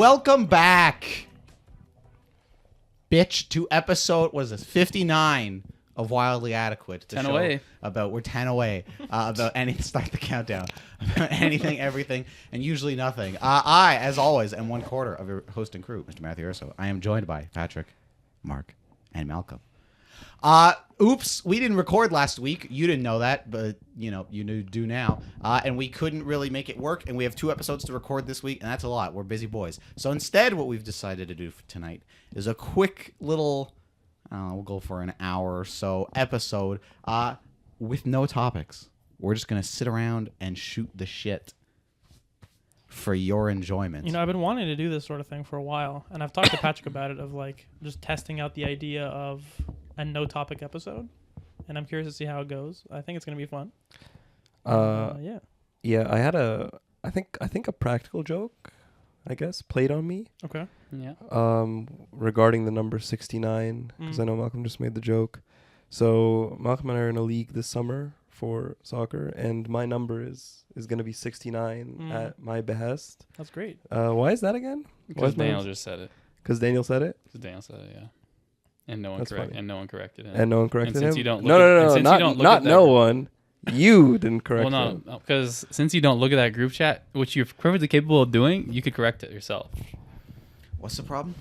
Welcome back, bitch, to episode, what is this, 59 of Wildly Adequate. 10 away. We're 10 away. About anything, start the countdown. About anything, everything, and usually nothing. I, as always, am one quarter of your host and crew, Mr. Matthew Urso. I am joined by Patrick, Mark, and Malcolm. Oops, we didn't record last week. You didn't know that, but you do now. And we couldn't really make it work, and we have 2 episodes to record this week, and that's a lot. We're busy boys. So instead, what we've decided to do for tonight is a quick little, we'll go for an hour or so episode with no topics. We're just going to sit around and shoot the shit for your enjoyment. You know, I've been wanting to do this sort of thing for a while, and I've talked to Patrick about it, of like just testing out the idea of a no topic episode, and I'm curious to see how it goes. I think it's going to be fun. Yeah, I had I think a practical joke, I guess, played on me. Okay. Yeah. Regarding the number 69, because I know Malcolm just made the joke. So Malcolm and I are in a league this summer for soccer, and my number is going to be 69 at my behest. That's great. Why is that again? Because Daniel just said it. Because Daniel said it? Because Daniel said it, yeah. And no one That's corrected funny. And no one corrected him. And no one corrected and him? Since you don't No, not no one. You didn't correct him. Well, no, because since you don't look at that group chat, which you're perfectly capable of doing, you could correct it yourself. What's the problem?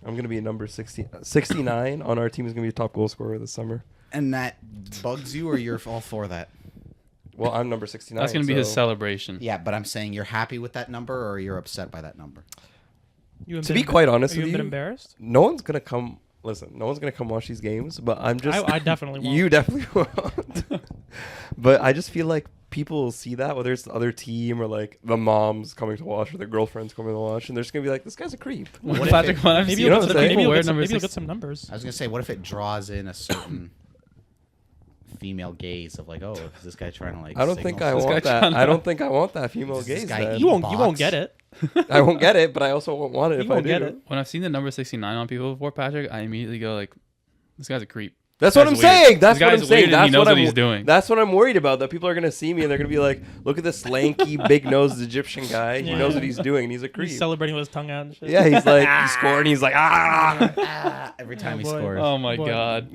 I'm going to be number 69 on our team is going to be a top goal scorer this summer. And that bugs you, or you're all for that? Well, I'm number 69. That's going to be his celebration. Yeah, but I'm saying you're happy with that number, or you're upset by that number? To be quite honest with you, you, a bit embarrassed? no one's going to come. Listen, no one's going to come watch these games, but I'm just... I definitely won't. You definitely won't. But I just feel like people will see that, whether it's the other team or like the moms coming to watch or their girlfriends coming to watch, and they're just going to be like, this guy's a creep. What if Patrick, it- when I've Maybe seen you know you'll what I'm saying? maybe you'll get some numbers. I was gonna say, what if it draws in a certain female gaze of like, oh, is this guy trying to like? I don't think I signal- want that. I don't think I want that female Does this gaze. guy then. eat You won't box? get it. I won't get it, but I also won't want it You if I won't do. get it. When I've seen the number 69 on people before, Patrick, I immediately go like, this guy's a creep. That's This what I'm guy's weird. saying. That's This what I'm guy's saying. weird and That's he knows what what I'm he's doing. That's what I'm worried about. That people are gonna see me and they're gonna be like, "Look at this lanky, big-nosed Egyptian guy. He Yeah. knows what he's doing. And he's a creep." He's celebrating with his tongue out and shit. Yeah, he's like he scored and he's like every time he boy. scores. Oh my Boy. God.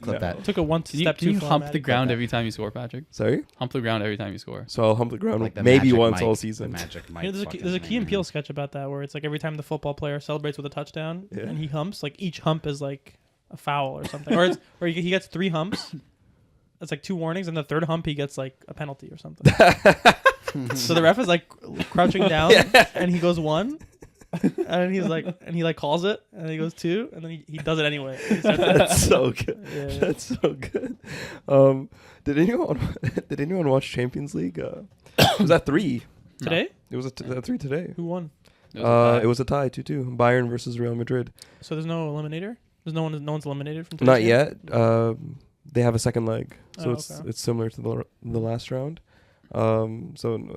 Clip No. that. Took a one Can you, step can too you far. hump man. the ground every time you score, Patrick? Sorry. Hump the ground every time you score. So I'll hump the ground Like the maybe Magic once Mike- all the season. Magic Mike You know, there's a Key and Peele sketch about that where it's like every time the football player celebrates with a touchdown Yeah. and he humps, like each hump is like a foul or something, or he gets 3 humps. That's like 2 warnings, and the 3rd hump he gets like a penalty or something. So the ref is like crouching down, and he goes 1, and he's like, and he like calls it, and then he goes 2, and then he does it anyway. He starts- That's so good. Yeah. That's so good. Did anyone watch Champions League? It was at 3. Today, It was at 3 today. who won? It was a tie 2-2. Bayern versus Real Madrid. So there's no eliminator. There's no one's eliminated from today's Not game? yet. They have a second leg, so Oh, it's okay. it's similar to the last round. So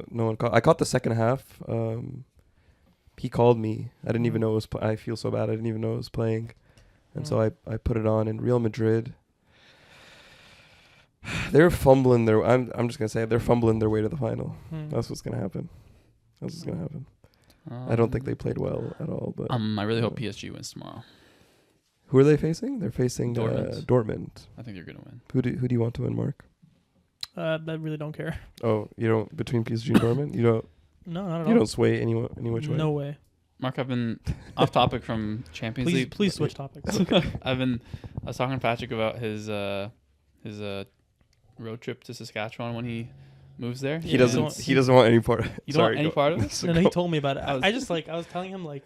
no one caught. I caught the second half. He called me. I didn't even know it was. I feel so bad. I didn't even know it was playing, and so I put it on. And Real Madrid, they're fumbling their. I'm just gonna say it, they're fumbling their way to the final. That's what's gonna happen. That's what's gonna happen. I don't think they played well at all. But I really hope PSG wins tomorrow. who are they facing? They're facing Dortmund. Dortmund. I think they're gonna win. Who do you want to win, Mark? I really don't care. Oh, you don't between PSG and Dortmund. You don't. No, not at You all. don't sway any which way. No way. Mark, I've been off topic from Champions League. Please switch topics. I was talking to Patrick about his road trip to Saskatchewan when he moves there. He Yeah. doesn't. He doesn't want any part. You don't want any part of it? So No, he told me about it. I was- I just I was telling him like,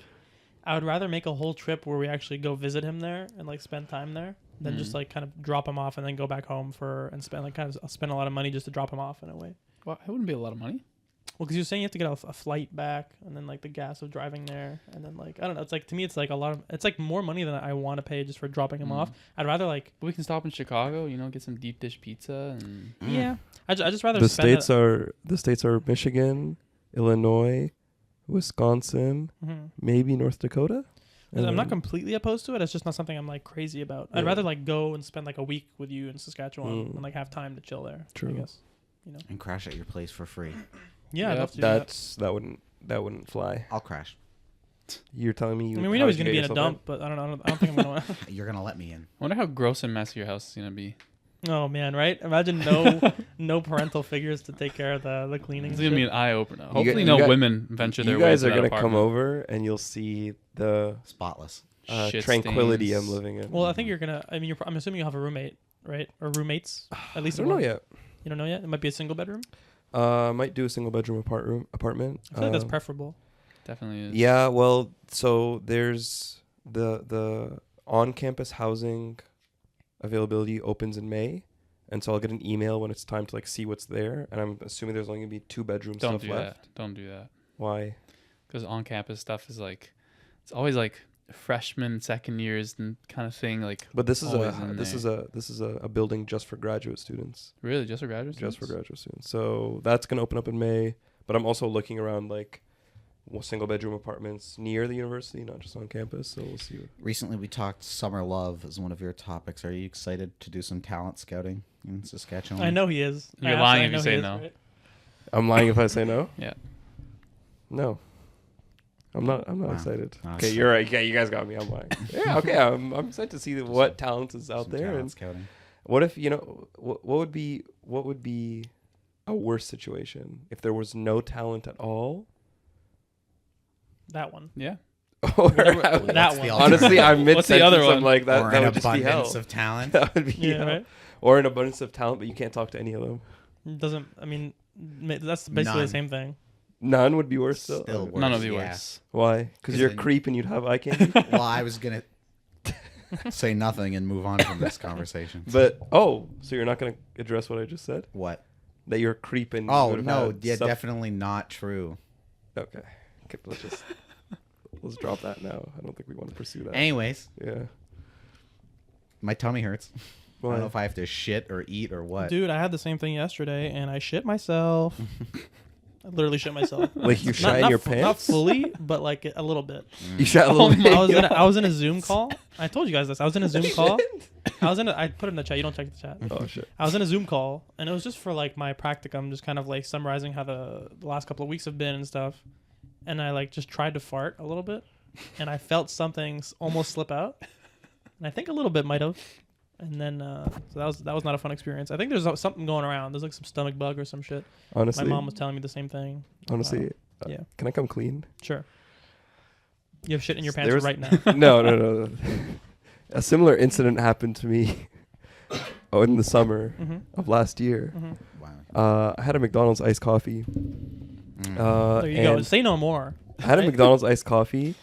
I would rather make a whole trip where we actually go visit him there and like spend time there than just like kind of drop him off and then go back home and spend like kind of spend a lot of money just to drop him off in a way. Well, it wouldn't be a lot of money. Well, because you're saying you have to get a flight back and then like the gas of driving there and then like I don't know. It's like to me it's like a lot of it's like more money than I want to pay just for dropping him off. I'd rather like But we can stop in Chicago, get some deep dish pizza and yeah. I just rather the spend states are Michigan, Illinois, Wisconsin, maybe North Dakota. I'm not completely opposed to it. It's just not something I'm like crazy about. I'd Yeah. rather like go and spend like a week with you in Saskatchewan and like have time to chill there. True. I guess. And crash at your place for free. Yeah, I'd Yep. love to do that. That wouldn't fly. I'll crash. You're telling me you. I mean, we how know would he's you gonna get be in a yourself dump, but I don't think I'm gonna. You're gonna let me in. I wonder how gross and messy your house is gonna be. Oh man, right? Imagine no parental figures to take care of the cleaning. It's and gonna be shit. an eye opener. You Hopefully, got- no women venture their You way guys to are that gonna come apartment. over and you'll see the Spotless. Shit tranquility stains. I'm living in. Well, I think you're gonna. I mean, I'm assuming you'll have a roommate, right? Or roommates, at I least. don't know one. yet. You don't know yet. It might be a single bedroom. Might do a single bedroom apartment. I feel like that's preferable. Definitely is. Yeah, well, so there's the on-campus housing availability opens in May, and so I'll get an email when it's time to like see what's there, and I'm assuming there's only gonna be 2 bedroom Don't stuff do left. that. Don't do that. Why? Because on-campus stuff is like, it's always like freshman, second years and kind of thing. Like, But this is always a in this there. is a building just for graduate students. Really, just for graduate Just for students? graduate students. So that's gonna open up in May. But I'm also looking around like single bedroom apartments near the university, not just on campus. So we'll see. Recently, we talked summer love as one of your topics. Are you excited to do some talent scouting in Saskatchewan? I know he is. You're I lying actually if know you say he is, no. right? I'm lying if I say no. Yeah. No. I'm not Wow. excited. No, Okay, it's- you're right. Yeah, you guys got me. I'm lying. Yeah, okay. I'm excited to see what talent is out some there, talent and scouting. what if what would be a worse situation if there was no talent at all? That one. Yeah. Or Whatever- What's that the one. Honestly, I'm mid What's the other I'm one? like that. Or That an would just be hell. abundance of talent. That would be Yeah, hell. right. Or an abundance of talent, but you can't talk to any of them. Doesn't. I mean, that's basically None. the same thing. None would be worse. Still. Still worse. None of the yeah. worse. Why? Because 'Cause you're a then- creep and you'd have eye candy. Well, I was gonna say nothing and move on from this conversation. But so you're not gonna address what I just said? What? That you're a creep and Oh would have no, had yeah, stuff- definitely not true. Okay, let's drop that now. I don't think we want to pursue that. Anyways, Yeah. my tummy hurts. I Why? don't know if I have to shit or eat or what. Dude, I had the same thing yesterday, and I shit myself. I literally shit myself. Like you Not- shine not your fu- Not pants? fully, but like a little bit. You shot a little bit. I was in a Zoom call. I told you guys this. I was in a Zoom call. I put it in the chat. You don't check the chat. Oh shit. I was in a Zoom call, and it was just for like my practicum, just kind of like summarizing how the last couple of weeks have been and stuff. And I like just tried to fart a little bit, and I felt something almost slip out, and I think a little bit might have. And then so that was not a fun experience. I think there's something going around. There's like some stomach bug or some shit. Honestly, My mom was telling me the same thing. honestly, Yeah, can I come clean? sure. You have shit in your pants There's- right now. No. A similar incident happened to me in the summer Mm-hmm. of last year. Mm-hmm. Wow. I had a McDonald's iced coffee. There you go. And Say no more. I had a Right? McDonald's iced coffee,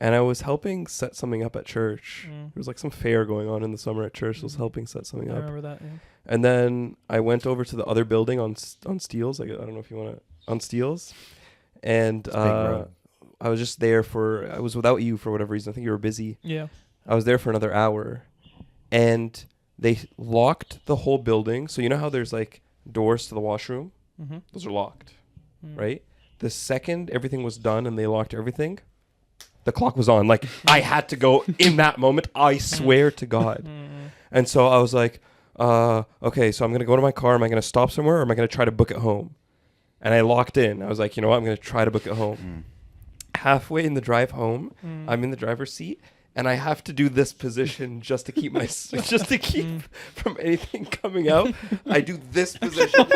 and I was helping set something up at church. Mm. There was like some fair going on in the summer at church. I was helping set something I up. remember that. Yeah. And then I went over to the other building on Steeles. Like, I don't know if you want to on Steeles. And It's a big road. I was just there I was without you for whatever reason. I think you were busy. Yeah. I was there for another hour, and they locked the whole building. So you know how there's like doors to the washroom? Mm-hmm. Those are locked, right? The second everything was done and they locked everything, the clock was on. Like I had to go in that moment. I swear to God. Mm. And so I was like, okay, so I'm going to go to my car. Am I going to stop somewhere or am I going to try to book it home? And I locked in. I was like, you know what? I'm going to try to book it home. Halfway in the drive home, I'm in the driver's seat and I have to do this position just to keep from anything coming out. I do this position.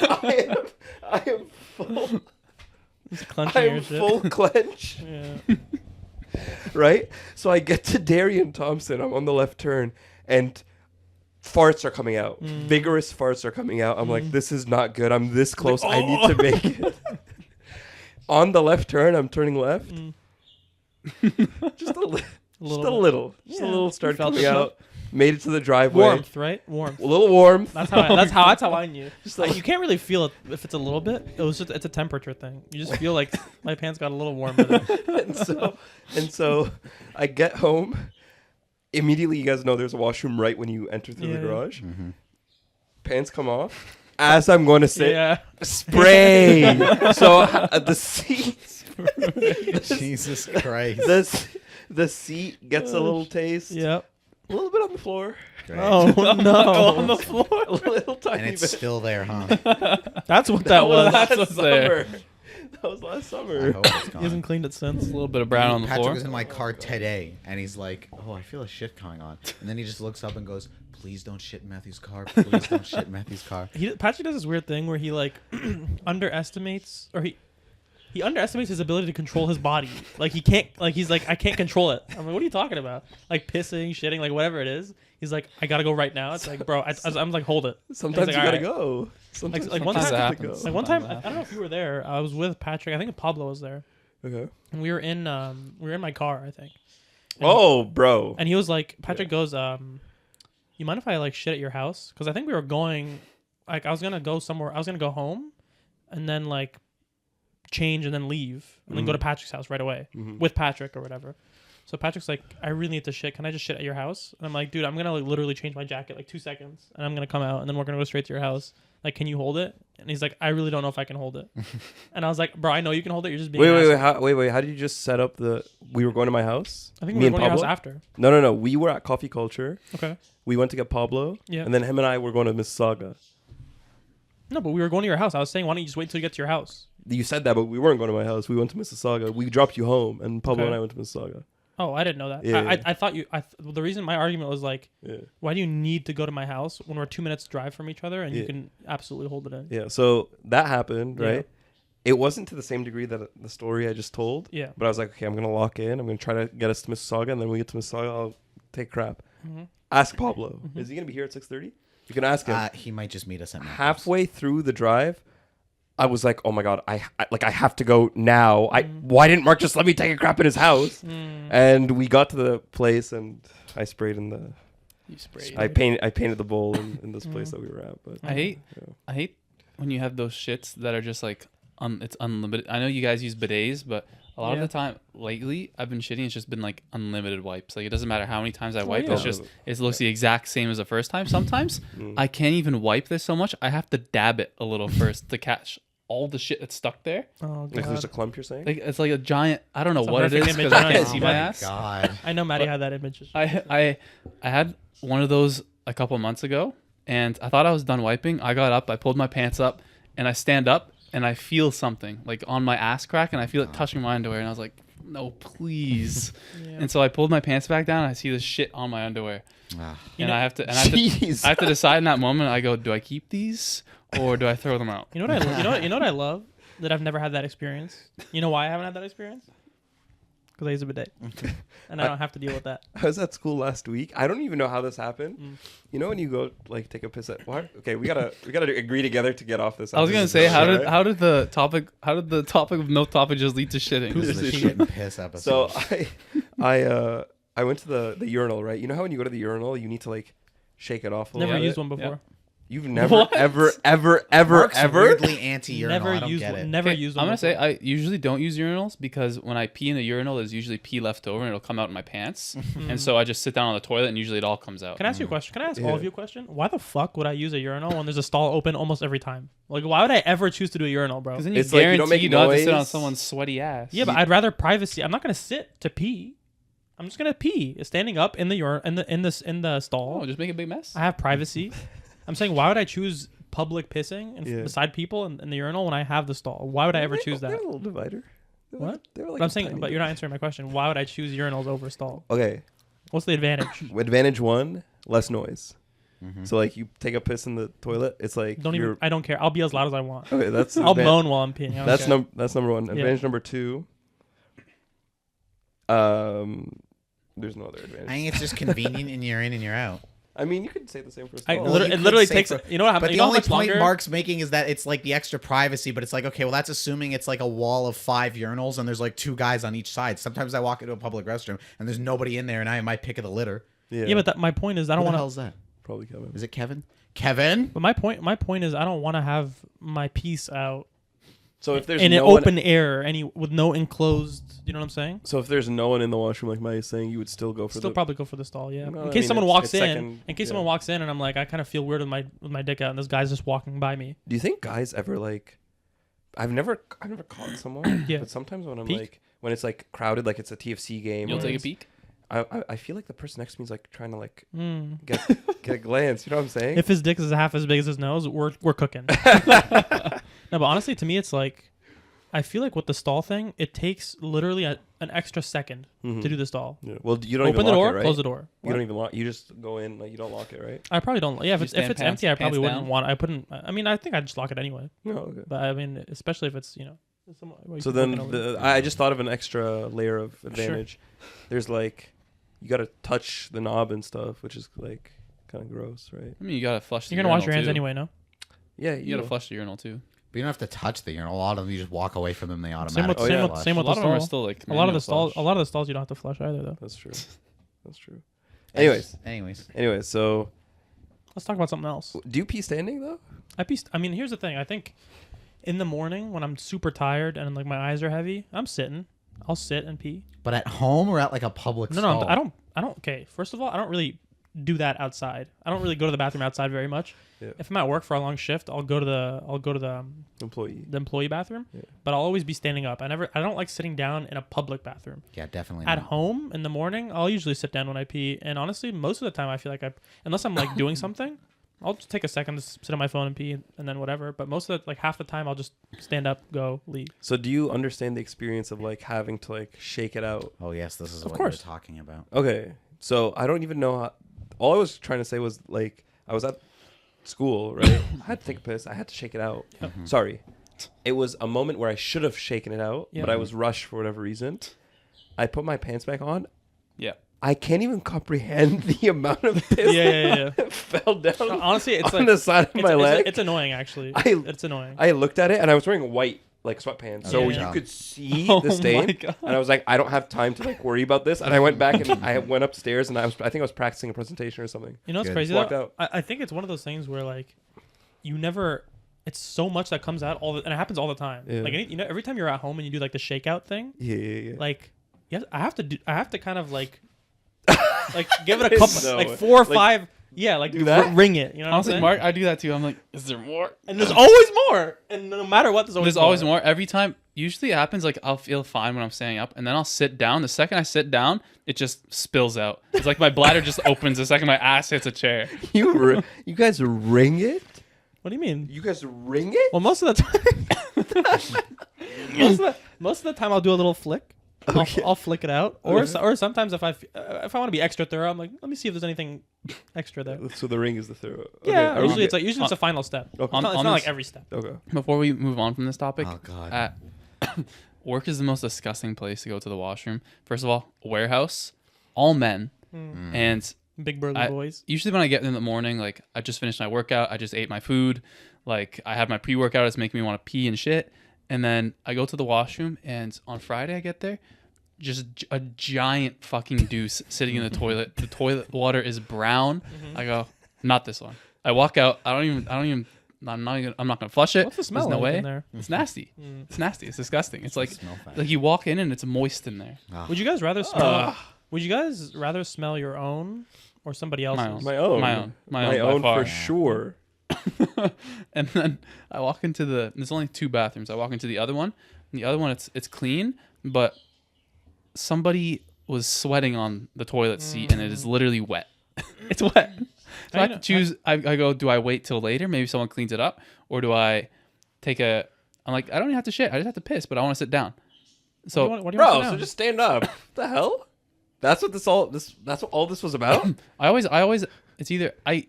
I am full. Just clenching I your am shit. full clench. Yeah. Right? So I get to Darien Thompson. I'm on the left turn and farts are coming out. Vigorous farts are coming out. I'm like, this is not good. I'm this close. I need to make it. On the left turn, I'm turning left. Just a little. Just a Yeah. little started Felt coming it. out. Made it to the driveway. Warmth, right? Warmth. A little warm. That's how I knew. Just Like, like- you can't really feel it if it's a little bit. It's a temperature thing. You just feel like my pants got a little warm with it. and so I get home. Immediately, you guys know there's a washroom right when you enter through the Yeah. garage. Pants come off. As I'm going to sit, Yeah. spray. So the seat, Jesus Christ. the seat gets a little taste. Yep. A little bit on the floor. Great. Oh no! on the floor. A little tiny And it's bit. still there, huh? That's what that was. That's what's there. Summer. That was last I summer. hope it's He gone. hasn't cleaned it since. A little bit of brown on the Patrick floor. was in my car today, and he's like, "Oh, I feel a shit coming on," and then he just looks up and goes, "Please don't shit in Matthew's car. Please don't shit in Matthew's car." Patrick does this weird thing where he like underestimates, or he underestimates his ability to control his body. Like he can't, like he's like, I can't control it. I'm like, what are you talking about? Like pissing, shitting, like whatever it is. He's like, I gotta go right now. It's like, bro, I'm like, hold it. Sometimes He's you like, gotta "All go. Sometimes, Like one Sometimes time, it you happens. gotta like go. one time, Sometimes I don't know if you were there. I was with Patrick. I think Pablo was there, Okay. and we were in my car, I think. And Oh, bro. And he was like, Patrick goes, you mind if I like shit at your house? Because I think we were going, like, I was gonna go somewhere. I was gonna go home, and then like change and then leave, and then go to Patrick's house right away with Patrick or whatever. So Patrick's like, I really need to shit. Can I just shit at your house? And I'm like, dude, I'm gonna like literally change my jacket like 2 seconds, and I'm gonna come out, and then we're gonna go straight to your house. Like, can you hold it? And he's like, I really don't know if I can hold it. And I was like, bro, I know you can hold it. You're just being an asshole. Wait. How did you just set up the? We were going to my house. I think Me we were and going to your house Pablo? after. No. We were at Coffee Culture. Okay. We went to get Pablo. Yeah. And then him and I were going to Mississauga. No, but we were going to your house. I was saying, why don't you just wait till you get to your house? You said that, but we weren't going to my house. We went to Mississauga. We dropped you home, and Pablo Okay. and I went to Mississauga. Oh, I didn't know that. Yeah. I thought you. The reason my argument was like, Yeah. why do you need to go to my house when we're 2 minutes drive from each other and you Yeah. can absolutely hold it in? Yeah. So that happened, Yeah. right? It wasn't to the same degree that the story I just told. Yeah. But I was like, okay, I'm gonna lock in. I'm gonna try to get us to Mississauga, and then when we get to Mississauga, I'll take crap. Mm-hmm. Ask Pablo. Is he gonna be here at 6:30? You can ask him. He might just meet us at Matthew's. Halfway through the drive, I was like, "Oh my god, I have to go now." Why didn't Mark just let me take a crap in his house? And we got to the place, and I sprayed in the. You sprayed. I painted the bowl in this place that we were at. But I hate yeah. I hate when you have those shits that are just like it's unlimited. I know you guys use bidets, but a lot of the time lately I've been shitting. It's just been like unlimited wipes. Like it doesn't matter how many times I wipe. yeah. It's just it looks the exact same as the first time. Sometimes I can't even wipe this so much. I have to dab it a little first to catch all the shit that's stuck there. Oh, Like God. there's a clump, you're saying? Like it's like a giant. I don't know It's a what it perfect is image. because I I can't know. see Oh my my ass. God. I know Maddie had that image. I had one of those a couple months ago, and I thought I was done wiping. I got up, I pulled my pants up, and I stand up, and I feel something like on my ass crack, and I feel it touching my underwear, and I was like, "No, please!" Yeah. And so I pulled my pants back down, and I see this shit on my underwear, Ah. and know- I have to, Jeez. I have to decide in that moment. I go, do I keep these or do I throw them out? You know what you know what I love that I've never had that experience. You know why I haven't had that experience? Because I use a bidet, and I don't have to deal with that. I was at school last week. I don't even know how this happened. You know when you go like take a piss at what? Okay, we gotta agree together to get off this. I was gonna say, how did the topic of no topic just lead to shitting? This is the shit and piss episode. So I went to the urinal, right? You know how when you go to the urinal, you need to like shake it off a Never little used bit? one before. You've never What? ever Mark's ever weirdly anti-urinal. Never I don't used get one. it. Never Okay, used I'm one. gonna say before. I usually don't use urinals because when I pee in the urinal, there's usually pee left over and it'll come out in my pants, and so I just sit down on the toilet and usually it all comes out. Can I ask you a question? Can I ask Yeah. all of you a question? Why the fuck would I use a urinal when there's a stall open almost every time? Like, why would I ever choose to do a urinal, bro? Because then you It's like you guarantee don't make you don't have to sit on noise. someone's sweaty ass. Yeah, but I'd rather privacy. I'm not gonna sit to pee. I'm just gonna pee, standing up in the in the stall. Oh, just make a big mess. I have privacy. I'm saying, why would I choose public pissing and Yeah. beside people in the urinal when I have the stall? Why would I ever choose They're that? a little divider. What? They're like But I'm a saying, tiny but you're not answering my question. Why would I choose urinals over stall? Okay, What's the advantage? advantage one, less noise. So like you take a piss in the toilet, it's like Don't you're- even. I don't care. I'll be as loud as I want. Okay, that's I'll advan- moan while I'm peeing. I don't That's care. that's number one. Advantage number two. There's no other advantage. I think it's just convenient and you're in and you're out. I mean, you could say the same for I, stall. Well, literally, you it could literally say takes. for- You know what happened? But You the know how only much point longer? Mark's making is that it's like the extra privacy, but it's like, okay, well, that's assuming it's like a wall of 5 urinals and there's like 2 guys on each side. Sometimes I walk into a public restroom and there's nobody in there and I have my pick of the litter. Yeah, but my point is, I Who don't the want hell's to. that? Probably Kevin. Is it Kevin? Kevin? But my point is, I don't want to have my piece out So if there's in no an one, open air, with no enclosed. You know what I'm saying? so if there's no one in the washroom, like Maddie's saying, you would still go for Still the. probably go for the stall, yeah. No, In I case mean, someone it's- walks it's in, second- in case yeah. someone walks in, and I'm like, I kind of feel weird with my dick out, and this guy's just walking by me. Do you think guys ever like? I've never caught someone. Yeah. But sometimes when I'm Peek? like, when it's like crowded, like it's a TFC game. You'll or take a it's- peek. I feel like the person next to me is like trying to like Mm. get a glance. You know what I'm saying? If his dick is half as big as his nose, we're cooking. No, but honestly, to me, it's like I feel like with the stall thing, it takes literally an extra second to do the stall. Yeah. Well, you don't Open even the lock door, it, right? close the door. You don't even lock. You just go in. Like you don't lock it, right? I probably don't. Yeah, if You it's stand empty, I probably pants wouldn't down? want. I couldn't. I mean, I think I'd just lock it anyway. No. Okay. But I mean, especially if it's So then I just thought of an extra layer of advantage. There's like, you got to touch the knob and stuff, which is like kind of gross, right? I mean, you gotta flush. You're gonna wash your hands anyway, no? Yeah, You gotta flush the urinal too. But you don't have to touch the urinal. A lot of them, you just walk away from them. They Same automatically with, same yeah. with, same A with lot the of them are stall. still like A lot of manual the stalls. flush. A lot of the stalls you don't have to flush either, though. That's true. That's true. Anyways. Anyway, so Let's talk about something else. do you pee standing though? I mean, here's the thing. I think in the morning when I'm super tired and like my eyes are heavy, I'm sitting. I'll sit and pee. But at home or at like a public No, stall? I don't. Okay, first of all, I don't really do that outside. I don't really go to the bathroom outside very much. Yeah. If I'm at work for a long shift, I'll go to the Employee. employee bathroom. Yeah. But I'll always be standing up. I don't like sitting down in a public bathroom. Yeah, definitely At not. home in the morning, I'll usually sit down when I pee. And honestly, most of the time, I feel like unless I'm like doing something, I'll just take a second to sit on my phone and pee, and then whatever. But most of the half the time, I'll just stand up, go, leave. So do you understand the experience of like having to like shake it out? Oh, yes, this is Of what course. you're talking about. Okay, so I don't even know how. All I was trying to say was like I was at school, right? I had to take a piss. I had to shake it out. Mhm. Sorry, it was a moment where I should have shaken it out, Yeah. but I was rushed for whatever reason. I put my pants back on. Yeah. I can't even comprehend the amount of piss Yeah. that fell down Honestly, it's on like the side of my leg. It's annoying, actually. I- It's annoying. I looked at it and I was wearing white like sweatpants, so Yeah. you could see Oh the my stain. God. And I was like, I don't have time to like worry about this. And I went back and I went upstairs and I think I was practicing a presentation or something. You know what's Good. crazy Walked though? out. I think it's one of those things where like you never. It's so much that comes out and it happens all the time. Yeah. Like every time you're at home and you do like the shakeout thing, Yeah. like yes, I have to kind of like give it a couple No like way. 4 or Like, 5. Yeah, like do that? ring it. You know what I'm Honestly, saying? Mark, I do that too. I'm like, is there more? And there's always more. And no matter what, There's always more. Every time. Usually it happens like I'll feel fine when I'm standing up, and then I'll sit down. The second I sit down, it just spills out. It's like my bladder just opens the second my ass hits a chair. You guys ring it? What do you mean? You guys ring it? Well, most of the time, most of the time, I'll do a little flick. Okay. I'll flick it out, or Okay. or sometimes if I want to be extra thorough, I'm like, let me see if there's anything extra there. So the ring is the third. Yeah, Okay, usually it's a final step. Okay. It's not, it's On not this- like every step. Okay. Before we move on from this topic, Oh, God. work is the most disgusting place to go to the washroom. First of all, warehouse, all men, and Big burly I- boys. usually when I get in the morning, like I just finished my workout, I just ate my food, like I have my pre-workout, it's making me want to pee and shit, and then I go to the washroom, and on Friday I get there, just a giant fucking deuce sitting in the toilet. The toilet water is brown. I go, not this one. I walk out. I'm not gonna flush it. What's the smell There's no like way. in there? It's nasty. It's nasty. It's disgusting. It's like Smell bad. like you walk in and it's moist in there. Ah. Would you guys rather smell? Would you guys rather smell your own or somebody else's? own. My own. My own by far. for sure. And then I walk into there's only 2 bathrooms. I walk into the other one. And the other one it's clean, but somebody was sweating on the toilet seat and it is literally wet. It's wet. So I have to choose. I go, do I wait till later? Maybe someone cleans it up, or do I take a? I'm like, I don't even have to shit. I just have to piss, but I want to sit down. So what do you Bro, want to so just stand up. What the hell? That's what that's what all this was about? I always. It's either I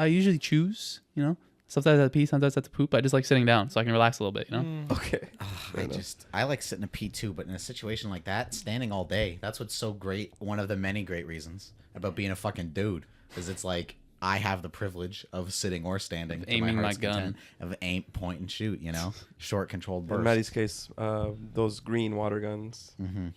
usually choose. You know, sometimes I have to pee, sometimes I have to poop. I just like sitting down so I can relax a little bit. You know. Okay. I like sitting a pee too, but in a situation like that, standing all day. That's what's so great. One of the many great reasons about being a fucking dude is it's like I have the privilege of sitting or standing, to aiming my heart's gun. content, of aim, point, and shoot. You know, short, controlled In burst. Maddie's case, those green water guns. One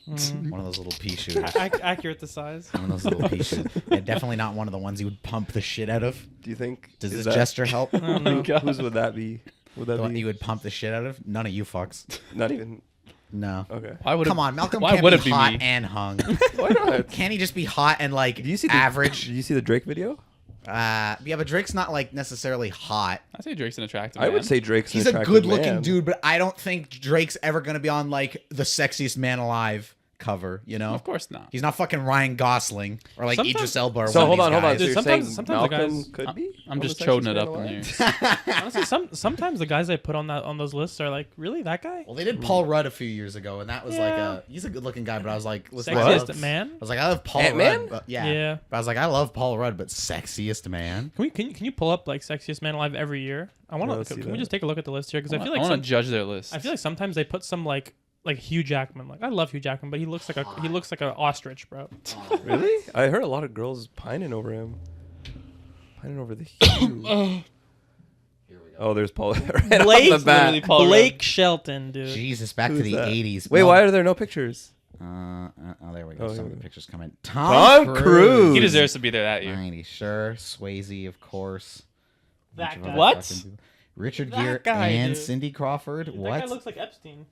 of those little pea shooters. accurate the size. One of those little pea shooters. Yeah, definitely not one of the ones you would pump the shit out of. Do you think? Does is this that- gesture help? Oh, no. Whose would that be? Would that The one be? you would pump the shit out of? None of you fucks. Not even. No. Okay. Why would Come it, on, Malcolm Why can't would be it be hot me? and hung. Why not? Can't he just be hot and like Do you see average? Did you see the Drake video? Yeah, but Drake's not like necessarily hot. I say Drake's an attractive. I man. would say Drake's. He's an a attractive good-looking man. dude, but I don't think Drake's ever gonna be on like the sexiest man alive cover, you know? Of course not. He's not fucking Ryan Gosling or like Sometimes- Idris Elba or So one hold of on, these hold on. guys. So Dude, you're sometimes- saying sometimes the Malcolm guys- could be? I'm on just the choding Sexiest it up Man in Alive? there. Honestly, sometimes the guys they put on those lists are like, really, that guy? Well, they did Paul Rudd a few years ago, and that was like Yeah. he's a good-looking guy, but I was like, listen, Sexiest man? I was like, I love Paul Ant-Man? Rudd, but yeah. Yeah. But I was like, I love Paul Rudd, but sexiest man. Can you pull up like sexiest man alive every year? I want Yeah, to. let's see Can we that. just take a look at the list here? Because I feel I like want to judge their list. I feel like sometimes they put some like Hugh Jackman. Like I love Hugh Jackman, but he looks like an ostrich, bro. Really? I heard a lot of girls pining over him. Pining over the Hugh. Oh, there's Paul. Right off Blake, the bat. literally Paul Blake Shelton, dude. Jesus, back to Who's the that? 80s. Wait, No. why are there no pictures? Oh, there we go. Oh, Some here of we the go. pictures come in. Tom Cruise. He deserves to be there that year. 90, sure. Swayze, of course. That Bunch of guy. other What? fucking people. Richard That Gere guy, and dude. Cindy Crawford. That What? guy looks like Epstein.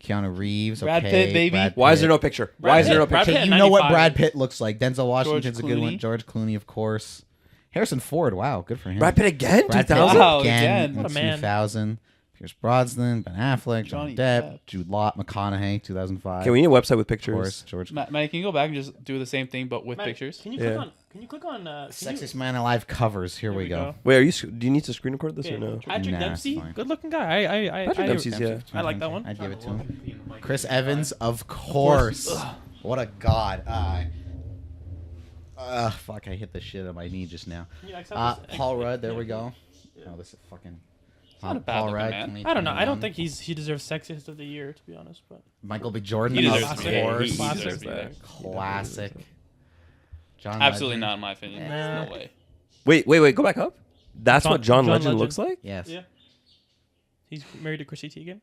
Keanu Reeves. Brad okay. Pitt, baby. Brad Why is Pitt. there no picture? Brad Why is there no Pitt, Brad picture? Pitt. Okay, you know what 95. Brad Pitt looks like. Denzel Washington's a good one. Clooney. George Clooney, of course. Harrison Ford. Wow, good for him. Brad Pitt again? Brad Pitt 2000? Wow, again again. in What a man. 2000. Pierce Brosnan, Ben Affleck, Johnny Johnny Depp, Depp. Jude Law, McConaughey, 2005. Okay, we need a website with of course, pictures. George. Matt, can you go back and just do the same thing but with Matt, pictures? Can you Yeah. click on? Can you click on? Sexiest Man Alive covers. Here we go. Wait, do you need to screen record this or no? Patrick Nah, Dempsey, it's fine. good looking guy. Patrick Dempsey's, yeah. I like that one. I'd give it to him. Chris Evans, of course. What a god. Fuck, I hit the shit on my knee just now. Can you accept this? Paul Rudd, there we go. Oh, this is fucking... not a bad Paul looking Rudd, man. 2021. I don't know. I don't think he deserves sexiest of the year, to be honest. But Michael B. Jordan, He of deserves to be there. course. He Classic. deserves to be there. Classic. John Absolutely Legend. not, in my opinion. Nah. No way. Wait, go back up. That's what John Legend Legend. looks like? Yes. yeah, he's married to Chrissy Teigen.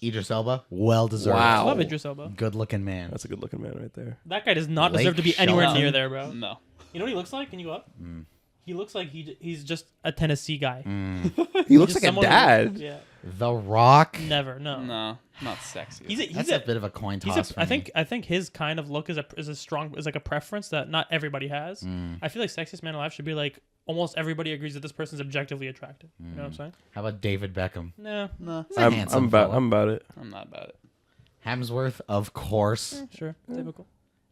Idris Elba, well deserved. Wow. Love Idris Elba. Good looking man. That's a good looking man right there. That guy does not Blake deserve to be anywhere Shelton. near there, bro. No. You know what he looks like? Can you go up? Mm. He looks like he's just a Tennessee guy. He looks Just like a someone who- dad. Yeah, The Rock. never. No. No, not sexy. He's That's a bit of a coin He's toss. a, I think his kind of look is like a preference that not everybody has. Mm. I feel like sexiest man alive should be like almost everybody agrees that this person's objectively attractive. You know what I'm saying? How about David Beckham? No. no, He's a handsome fella. I'm about it. I'm not about it. Hemsworth, of course. Sure. Typical.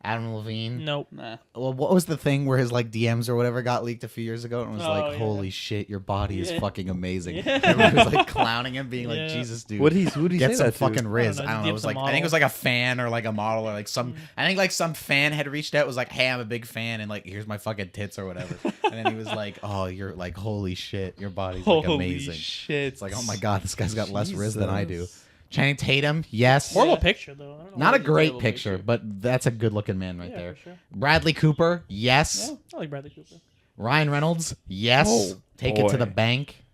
Adam Levine. Nope. Nah. Well, what was the thing where his like DMs or whatever got leaked a few years ago and it was Oh, like, yeah. "Holy shit, your body is Yeah. fucking amazing." Yeah. Everyone was like clowning him, being like, Yeah. "Jesus, dude." Who'd he say Get some that to? fucking riz. I I don't know, don't know. It was some like I think it was model. like a fan or like a model or like some. I think like some fan had reached out, was like, "Hey, I'm a big fan, and like here's my fucking tits or whatever." And then he was like, "Oh, you're like holy shit, your body's like Holy amazing." shit! It's like, oh my god, this guy's got less riz than I do. Jesus. Channing Tatum, yes. Horrible Yeah. picture though. I don't know Not a why- great Horrible picture, picture. but that's a good looking man right Yeah, there. for sure. Bradley Cooper, yes. Yeah, I like Bradley Cooper. Ryan Reynolds, yes. Oh, Take it to boy. the bank.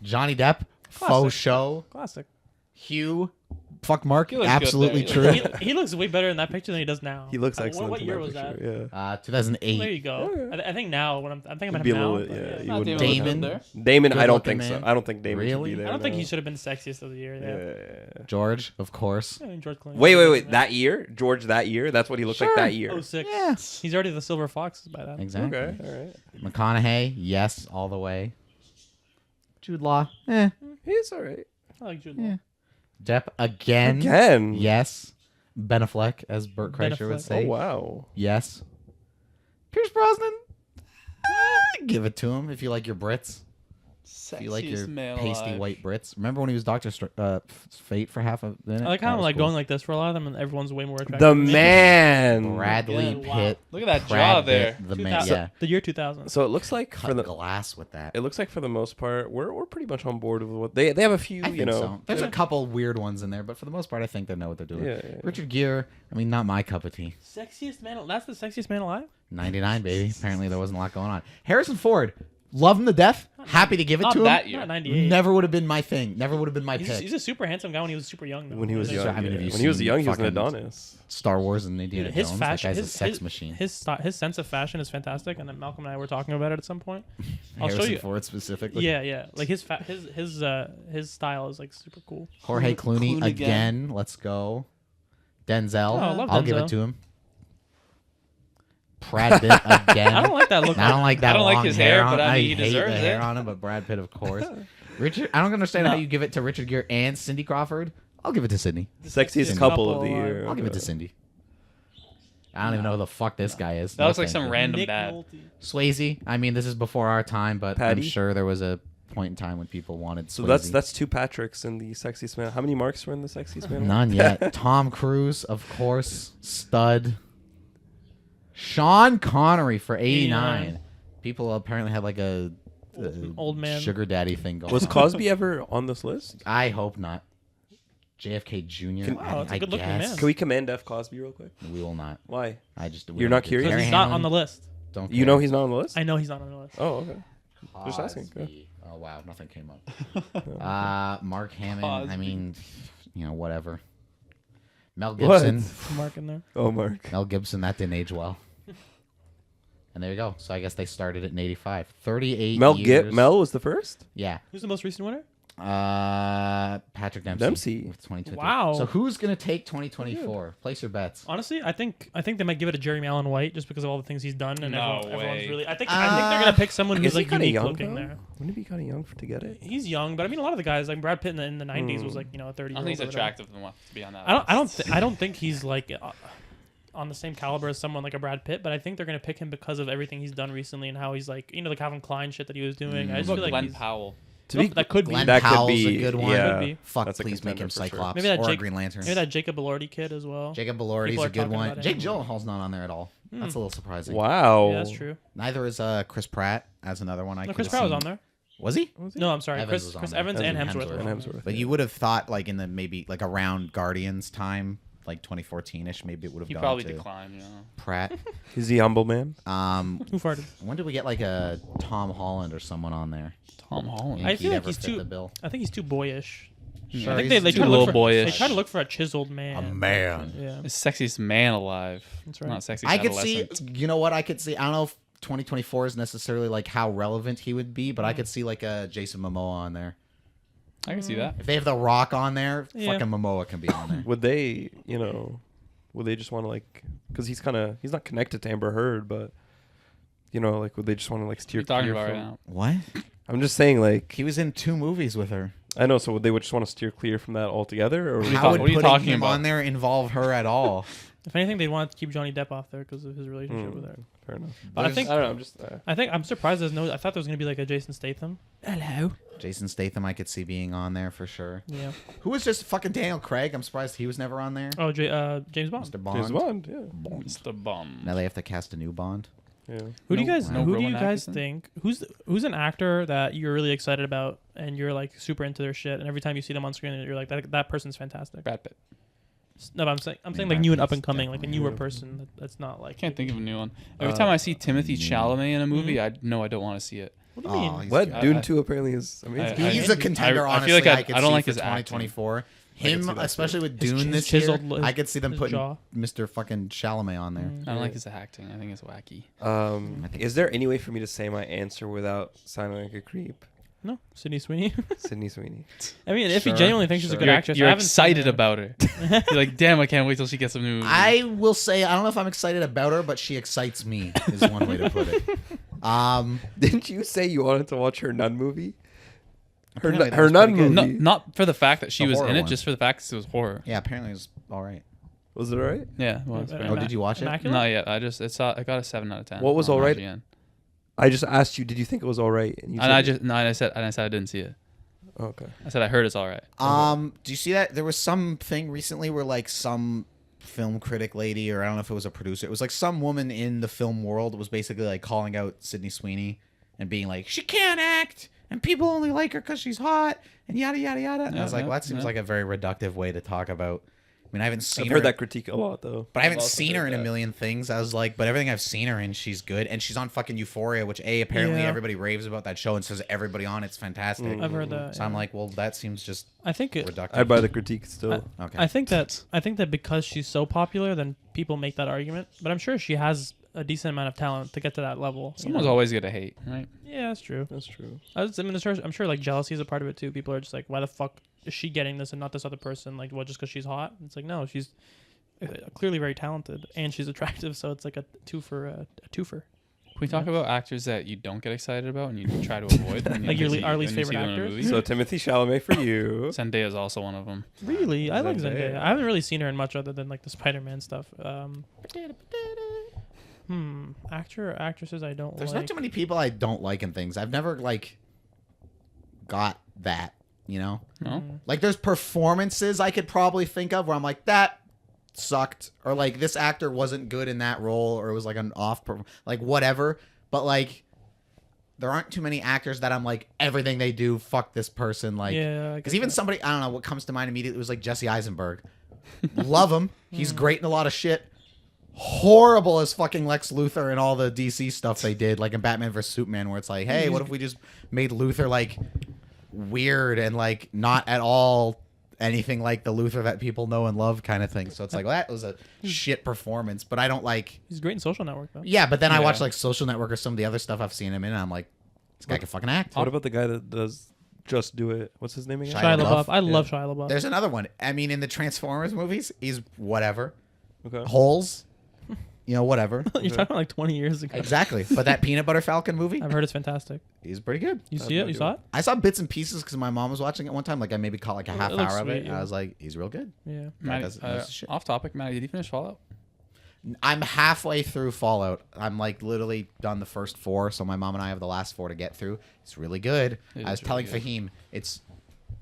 Johnny Depp, faux Classic. show. Classic. Hugh, fuck Mark, He looks good absolutely there. true. He looks way better in that picture than he does now. He looks What- excellent. What in year that was that? picture, Yeah. 2008. There you go. I think now when I'm thinking about Be him a now. little bit, but yeah, you Not wouldn't Damon know. Damon. there. Damon, I don't Good-looking think so. man. I don't think Damon Really? should be there. I don't think no. he should have been sexiest of the year. Yeah. George, of course. Yeah, I mean, George Clooney. Wait. That year, George. That year. That's what he looked like that year. 06. Yes. He's already the Silver Fox by then. Exactly. Okay. All right. McConaughey, yes, all the way. Jude Law, He's all right. I like Jude Law. Yeah. Depp again. Again. Yes. Ben Affleck, as Burt Ben Kreischer would Affleck. say. Oh wow. Yes. Pierce Brosnan. Give it to him if you like your Brits. If you like your Sexiest male pasty alive. white Brits. Remember when he was Doctor Fate for half a minute? I like That how I'm was like cool. going like this for a lot of them, and everyone's way more attractive. The than me. man. Bradley Wow. Pitt. Look at that Brad jaw there. Pitt, the man. 2000 Yeah. The year 2000. So it looks like Cut for the glass with that. it looks like for the most part we're pretty much on board with what they have a few I think you know. so. There's a couple weird ones in there, but for the most part, I think they know what they're doing. Yeah, yeah. Richard Gere, I mean, not my cup of tea. Sexiest man. That's the sexiest man alive. 99, baby. Apparently, there wasn't a lot going on. Harrison Ford, love him to death. Happy to give it Not to him. that year. Not 98. Never would have been my thing. Never would have been my pick. He's a super handsome guy when he was super young. Though. When he was Like, young, I mean, have yeah. you when he was seen young, he was an fucking- Adonis. Star Wars and Indiana Dude, his Jones. fashion, that guy's his a sex his, machine. His sense of fashion is fantastic, and then Malcolm and I were talking about it at some point. I'll Harrison show you. Ford specifically. Yeah. Like his style is like super cool. Jorge Clooney Clooney again. Let's go. Denzel. Oh, I love I'll give Denzel. it to him. Brad Pitt again. I don't like that look. I don't like that. I don't like long his hair hair, on- but I mean, he hate deserves the hair it. on him. But Brad Pitt, of course. Richard, I don't understand how No. you give it to Richard Gere and Cindy Crawford. I'll give it to Sydney. Sexiest sexiest couple of couple the alive. year. I'll give it to Cindy. I don't even know who the fuck this guy is. That No looks like thank some you. random Nick dad. Nolte. Swayze. I mean, this is before our time, but Patty? I'm sure there was a point in time when people wanted Swayze. So that's 2 Patricks in the sexiest man. How many marks were in the sexiest man? None yet. Tom Cruise, of course, stud. Sean Connery for 89. 89. People apparently had like a Old man. sugar daddy thing going Was on. Cosby ever on this list? I hope not. JFK Jr. Wow, that's a good-looking guess. man. Can we command F Cosby real quick? We will not. Why? I just. You're not curious? Because he's not on the list. Don't You know he's not on the list? I know he's not on the list. Oh, okay. Just asking. Cosby. Oh wow, nothing came up. Mark Hamill. I Cosby. mean, whatever. Mel What? Gibson. Mark in there. Oh, Mark. Mel Gibson. That didn't age well. And there you go. So I guess they started it in '85. 38 years. Mel was the first? Yeah. Who's the most recent winner? Patrick Dempsey. Dempsey. With 2020. Wow. So who's gonna take 2024? Place your bets. Honestly, I think they might give it to Jeremy Allen White just because of all the things he's done, and No everyone's way. really. I think they're gonna pick someone who's Is he like kind of unique young, looking though? there. Wouldn't he be kind of young to get it? He's young, but I mean a lot of the guys like Brad Pitt in the 90s was like a 30. I don't think he's attractive enough to be on that. I don't think he's like on the same caliber as someone like a Brad Pitt, but I think they're gonna pick him because of everything he's done recently and how he's like the Calvin Klein shit that he was doing. I just What feel about like Glenn Powell? that could be. Glenn That could Powell's be a good one. Yeah, Could be. Fuck, That's a please make contender him for sure. Cyclops Maybe that or Jake- Green Lantern. Maybe that Jacob Elordi kid as well. Jacob Elordi's People are a good talking one. about Jake him. Gyllenhaal's not on there at all. That's a little surprising. Wow. Yeah, that's true. Neither is Chris Pratt as another one. No, Chris Pratt was on there. Was he? No, I'm sorry, Evans was on Chris there. Evans and Evans Hemsworth. and were on Hemsworth. there. But you would have thought like in the maybe like around Guardians time, like 2014ish, maybe it would have He gone probably to declined. Pratt. He's the humble man. Who farted? When did we get like a Tom Holland or someone on there? Tom Holland. I Think feel he'd like ever he's fit too. the bill. I think he's too boyish. Sure, I think he's they too try to little look for, boyish. They try to look for a chiseled man. A man. Yeah. The sexiest man alive. That's right. Not sexy. I could see. adolescent. You know what? I could see. I don't know if 2024 is necessarily like how relevant he would be, but I could see like a Jason Momoa on there. I can see that. If they have The Rock on there, Yeah. fucking Momoa can be on there. Would they, would they just want to like, because he's not connected to Amber Heard, but, like, would they just want to like steer You're talking clear about right from? now. What? I'm just saying, like, He was in 2 movies with her. I know, so would they just want to steer clear from that altogether? Or you How would what are you putting talking him about? on there involve her at all? If anything, they wanted to keep Johnny Depp off there because of his relationship with her. Fair enough. But I think I don't know, I'm just, I'm surprised there's no. I thought there was gonna be like a Jason Statham. Hello. Jason Statham, I could see being on there for sure. Yeah. Who was just fucking Daniel Craig? I'm surprised he was never on there. Oh, James Bond. Mr. Bond. James Bond, yeah. Mr. Bum. Now they have to cast a new Bond. Yeah. Who do you No- guys? no who do you Rowan guys Atkinson? think? Who's an actor that you're really excited about and you're like super into their shit, and every time you see them on screen, you're like that person's fantastic. Brad Pitt. No, but I'm saying like Brad new and Pitt's up and coming, like a definitely- newer person that's not like. I can't think of a new one. Every time I see Timothy Chalamet in a movie, I know I don't want to see it. What do you mean? he's What? good. Dune I- 2 apparently is amazing. I- He's a contender. I Honestly, feel like I could don't see like for his acting. 2024. I can Him, see that, especially with His Dune this chiseled year, his- I could see them his putting jaw. Mr. fucking Chalamet on there. I don't like his acting. I think it's wacky. I think Is there any way for me to say my answer without sounding like a creep? No, Sydney Sweeney. Sydney Sweeney. I mean, if Sure, he genuinely thinks she's a sure. good You're, actress, I you're haven't seen excited her. about her. You're like, damn, I can't wait till she gets some new. I will say, I don't know if I'm excited about her, but she excites me, is one way to put it. Didn't you say you wanted to watch her nun movie? Her, Apparently that her was nun pretty movie. good. Not for the fact that she The was horror in it, one. just for the fact that it was horror. Yeah, apparently it was all right. Was it alright? Yeah. Well, it's Oh, very Oh, did you watch it? Immaculate? Not yet. I got a 7 out of 10. What was on alright? IGN. I just asked you, did you think it was alright? And you And I said- just no, I said I didn't see it. Oh, okay. I said I heard it's all right. Do you see that? There was something recently where like some film critic lady, or I don't know if it was a producer, it was like some woman in the film world was basically like calling out Sydney Sweeney and being like, she can't act and people only like her because she's hot and yada yada yada. And I was like, well, that seems like a very reductive way to talk about. I mean, I haven't seen I've her, heard that critique a lot, though. but I haven't I've also seen her heard in a that. million things. I was like, but everything I've seen her in, she's good, and she's on fucking Euphoria, which apparently Yeah. everybody raves about that show and says everybody on it's fantastic. I've heard that. So I'm yeah. like, well, that seems just I think it, reductive. I'd buy the critique still. Okay. I think that because she's so popular, then people make that argument. But I'm sure she has a decent amount of talent to get to that level. you Someone's know? always gonna hate, right? Yeah, that's true. That's true. I'm sure like jealousy is a part of it too. People are just like, why the fuck is she getting this and not this other person? Like, what, just because she's hot? It's like, no, she's clearly very talented and she's attractive. So it's like a twofer. we talk about actors that you don't get excited about and you try to avoid? When Like your when our least when you see favorite them in a actors? movie? So Timothy Chalamet for you. Zendaya is also one of them. Really, I like Zendaya. Zendaya. I haven't really seen her in much other than like the Spider-Man stuff. Actor or actresses I don't There's like. not too many people I don't like in things. I've never like got that, you know? No? Like there's performances I could probably think of where I'm like, that sucked, or like this actor wasn't good in that role, or it was like an like whatever. But like there aren't too many actors that I'm like, everything they do, fuck this person. Like, Yeah, I because get even that. somebody, I don't know what comes to mind immediately was like Jesse Eisenberg. Love him. He's great in a lot of shit. Horrible as fucking Lex Luthor and all the DC stuff they did, like in Batman vs Superman, where it's like, hey, what if we just made Luthor like weird and like not at all anything like the Luthor that people know and love, kind of thing. So it's like, well, that was a shit performance, but I don't like. He's great in Social Network though. Yeah, but then I Yeah. watch like Social Network or some of the other stuff I've seen him in, and I'm like, this guy can fucking act. What about the guy that does Just Do It? What's his name again? Shia Shia LaBeouf. LaBeouf. I love Shia LaBeouf. There's another one. I mean, in the Transformers movies, he's whatever. Okay. Holes, you know, whatever. You're talking like 20 years ago. Exactly. But that Peanut Butter Falcon movie, I've heard it's fantastic. he's pretty good. You That's see it? no You good. saw it? I saw bits and pieces because my mom was watching it one time. Like I maybe caught like a half It looks hour of it. sweet, And yeah. I was like, he's real good. Yeah. Guy Maddie, knows his shit. off topic, Maddie, did you finish Fallout? I'm halfway through Fallout. I'm like literally done the first 4, so my mom and I have the last 4 to get through. It's really good. It I was is telling really Fahim, it's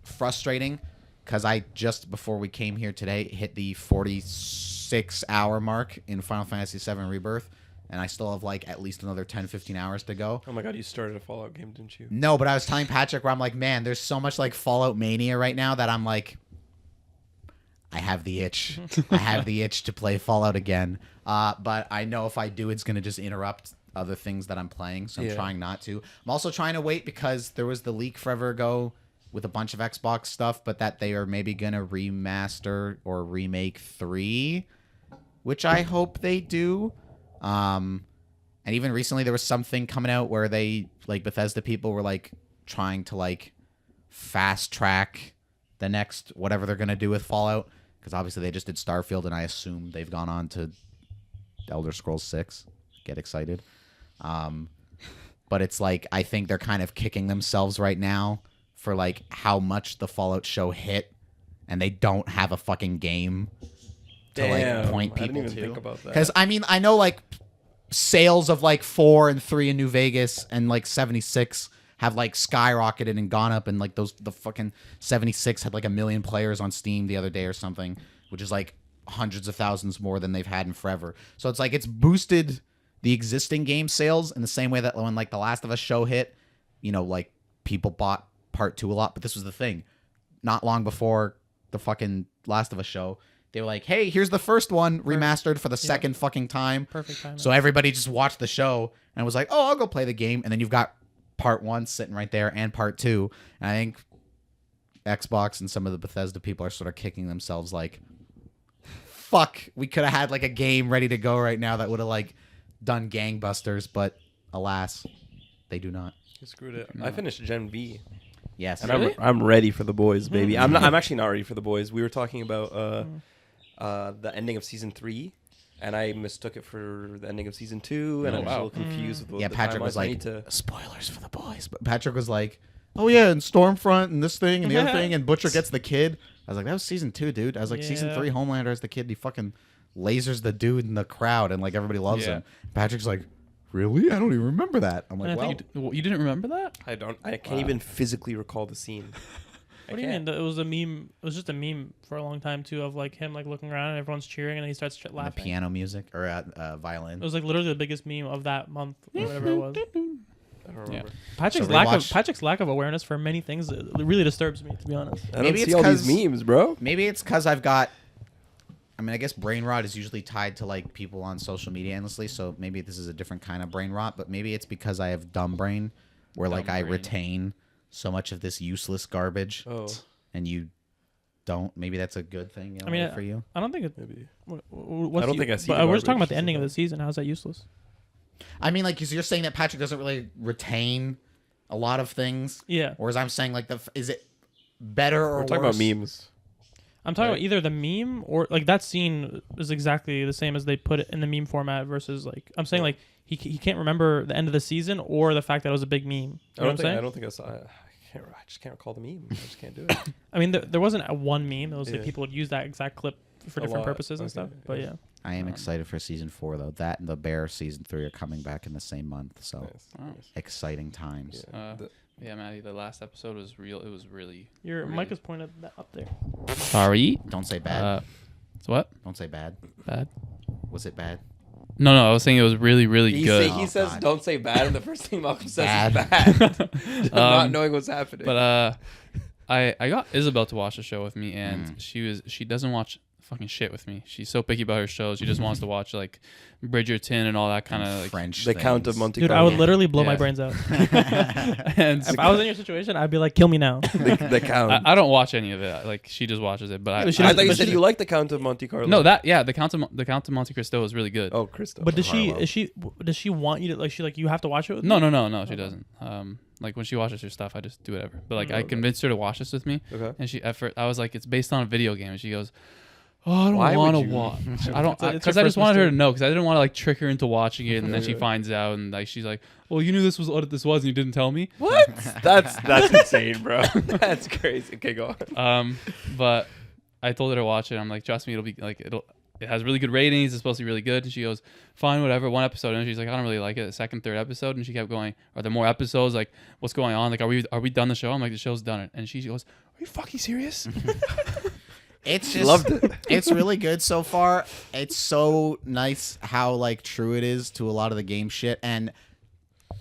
frustrating because I just before we came here today hit the 46-hour mark in Final Fantasy VII Rebirth, and I still have like at least another 10-15 hours to go. Oh my god, you started a Fallout game, didn't you? No, but I was telling Patrick where I'm like, man, there's so much like Fallout mania right now that I'm like, I have the itch. I have the itch to play Fallout again. But I know if I do, it's going to just interrupt other things that I'm playing. So I'm Yeah. trying not to. I'm also trying to wait because there was the leak forever ago with a bunch of Xbox stuff, but that they are maybe going to remaster or remake 3, which I hope they do. And even recently there was something coming out where they, like Bethesda people were like trying to like fast track the next whatever they're going to do with Fallout. Because obviously they just did Starfield, and I assume they've gone on to Elder Scrolls 6. Get excited. But it's like, I think they're kind of kicking themselves right now for like how much the Fallout show hit, and they don't have a fucking game to like point I didn't people even to. think about that. Because I mean, I know like sales of like 4 and 3 in New Vegas and like 76 have like skyrocketed and gone up, and like the fucking 76 had like 1 million players on Steam the other day or something, which is like hundreds of thousands more than they've had in forever. So it's like it's boosted the existing game sales in the same way that when like the Last of Us show hit, you know, like people bought part 2 a lot. But this was the thing, not long before the fucking Last of Us show, they were like, hey, here's the first one remastered for the second fucking time. Perfect timing. So everybody just watched the show and was like, oh, I'll go play the game. And then you've got part 1 sitting right there and part 2. And I think Xbox and some of the Bethesda people are sort of kicking themselves like, fuck, we could have had like a game ready to go right now that would have like done gangbusters. But alas, they do not. You screwed it. I finished Gen V. Yes. And Really? I'm ready for the boys, baby. I'm actually not ready for the boys. We were talking about the ending of season 3, and I mistook it for the ending of season 2, and Oh, I was wow. a little confused with what Yeah, the Patrick timelines. was I like, need to. spoilers for the boys. But Patrick was like, oh yeah, and Stormfront and this thing and the other thing, and Butcher gets the kid. I was like, that was season 2, dude. I was like, season Yeah. 3, Homelander is the kid. He fucking lasers the dude in the crowd, and like everybody loves Yeah. him. Patrick's like, really? I don't even remember that. I'm And I like, think well, You didn't remember that? I can't even physically recall the scene. What do you mean? It was a meme. It was just a meme for a long time too, of like him like looking around and everyone's cheering, and then he starts the laughing. piano music or violin. It was like literally the biggest meme of that month, or whatever it was. I don't remember. Patrick's So lack Patrick's lack of awareness for many things really disturbs me, to be honest. I don't Maybe see it's all these 'cause- memes, bro. Maybe it's because I've got. I mean, I guess brain rot is usually tied to like people on social media endlessly. So maybe this is a different kind of brain rot. But maybe it's because I have dumb brain, where like I brain. retain so much of this useless garbage, Oh, and you don't. Maybe that's a good thing. In a I mean, way for you. I don't think it. maybe. What's I don't think I see But the we're just talking garbage, about the ending of the sometimes. season. How's that useless? I mean, like you're saying that Patrick doesn't really retain a lot of things, Yeah, or as I'm saying, like is it better or We're talking worse? about memes. I'm talking Right. about either the meme or like that scene is exactly the same as they put it in the meme format versus like I'm saying like he can't remember the end of the season or the fact that it was a big meme. You know what I'm saying? I don't think I saw it. I just can't recall the meme. I just can't do it. I mean, there wasn't a one meme. It was like Yeah. people would use that exact clip for A different lot. purposes and Okay, stuff. But yeah. yeah. I am excited for season 4 though. That and the Bear season 3 are coming back in the same month, so Nice, Oh. nice. exciting times. Yeah. Yeah, Maddie, the last episode was real. It was really. Your really- mic is pointed up there. Sorry. Don't say bad. So what? Don't say bad. Bad? Was it bad? No, I was saying it was really, really good. Oh, He says, God. "Don't say bad," and the first thing Malcolm says Bad. is bad, not knowing what's happening. But I got Isabel to watch the show with me, and Mm. she doesn't watch fucking shit with me. She's so picky about her shows. She just wants to watch like Bridgerton and all that kind of like. French. the Count of things. Monte Dude, I Carlo. would literally blow my Yeah. brains out. And If I was in your situation, I'd be like, kill me now. the Count. I don't watch any of it. Like she just watches it, but Yeah, I, but she I doesn't- thought you but said she- you like the Count of Monte Carlo. no, that yeah, the Count of Monte Cristo is really good. Oh, Crystal. But does she Harlow. does she want you to like? She like you have to watch it with me? No, she Okay. doesn't. Like when she watches her stuff, I just do whatever. But like I Okay. convinced her to watch this with me, Okay. and she at first I was like, it's based on a video game, and she goes, oh, I Why don't would want to you? watch. I don't It's her because I just first wanted her to mistake. know because I didn't want to like trick her into watching it, and then she Yeah. finds out, and like she's like, well, you knew this was what this was, and you didn't tell me. What? that's insane, bro. That's crazy. Okay, go on. But I told her to watch it. I'm like, trust me, it'll be like it has really good ratings. It's supposed to be really good. And she goes, fine, whatever. One episode, and she's like, I don't really like it. The second, third episode, and she kept going, are there more episodes? Like, what's going on? Like, are we done the show? I'm like, the show's done it. And she goes, are you fucking serious? It's She just loved it. It's really good so far. It's so nice how like true it is to a lot of the game shit, and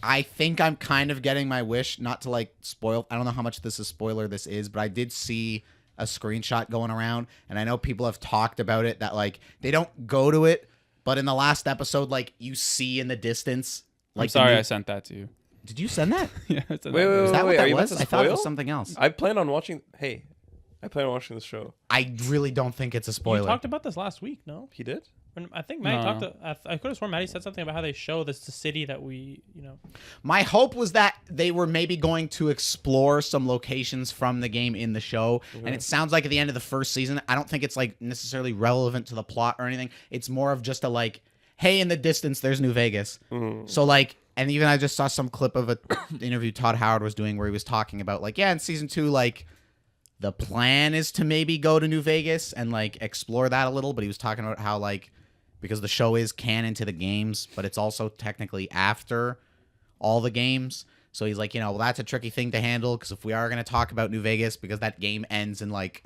I think I'm kind of getting my wish. Not to like spoil. I don't know how much this is spoiler this is, but I did see a screenshot going around, and I know people have talked about it that like they don't go to it, but in the last episode, like you see in the distance. Like I'm the sorry new- I sent that to you. Did you send that? Yeah, I sent Wait, that to wait, you. Is that wait, what are that you about was? to I thought it spoil? was something else. I plan on watching. Hey, I plan on watching the show. I really don't think it's a You spoiler. talked about this last week, no? He did. When I think Maddie No. talked to. I could have sworn Maddie said something about how they show this the city that we, My hope was that they were maybe going to explore some locations from the game in the show. And it sounds like at the end of the first season, I don't think it's like necessarily relevant to the plot or anything. It's more of just a like, hey, in the distance, there's New Vegas. So like, and even I just saw some clip of a interview Todd Howard was doing where he was talking about like, yeah, in season 2, like the plan is to maybe go to New Vegas and like explore that a little. But he was talking about how like, because the show is canon to the games, but it's also technically after all the games. So he's like, well, that's a tricky thing to handle because if we are going to talk about New Vegas, because that game ends in like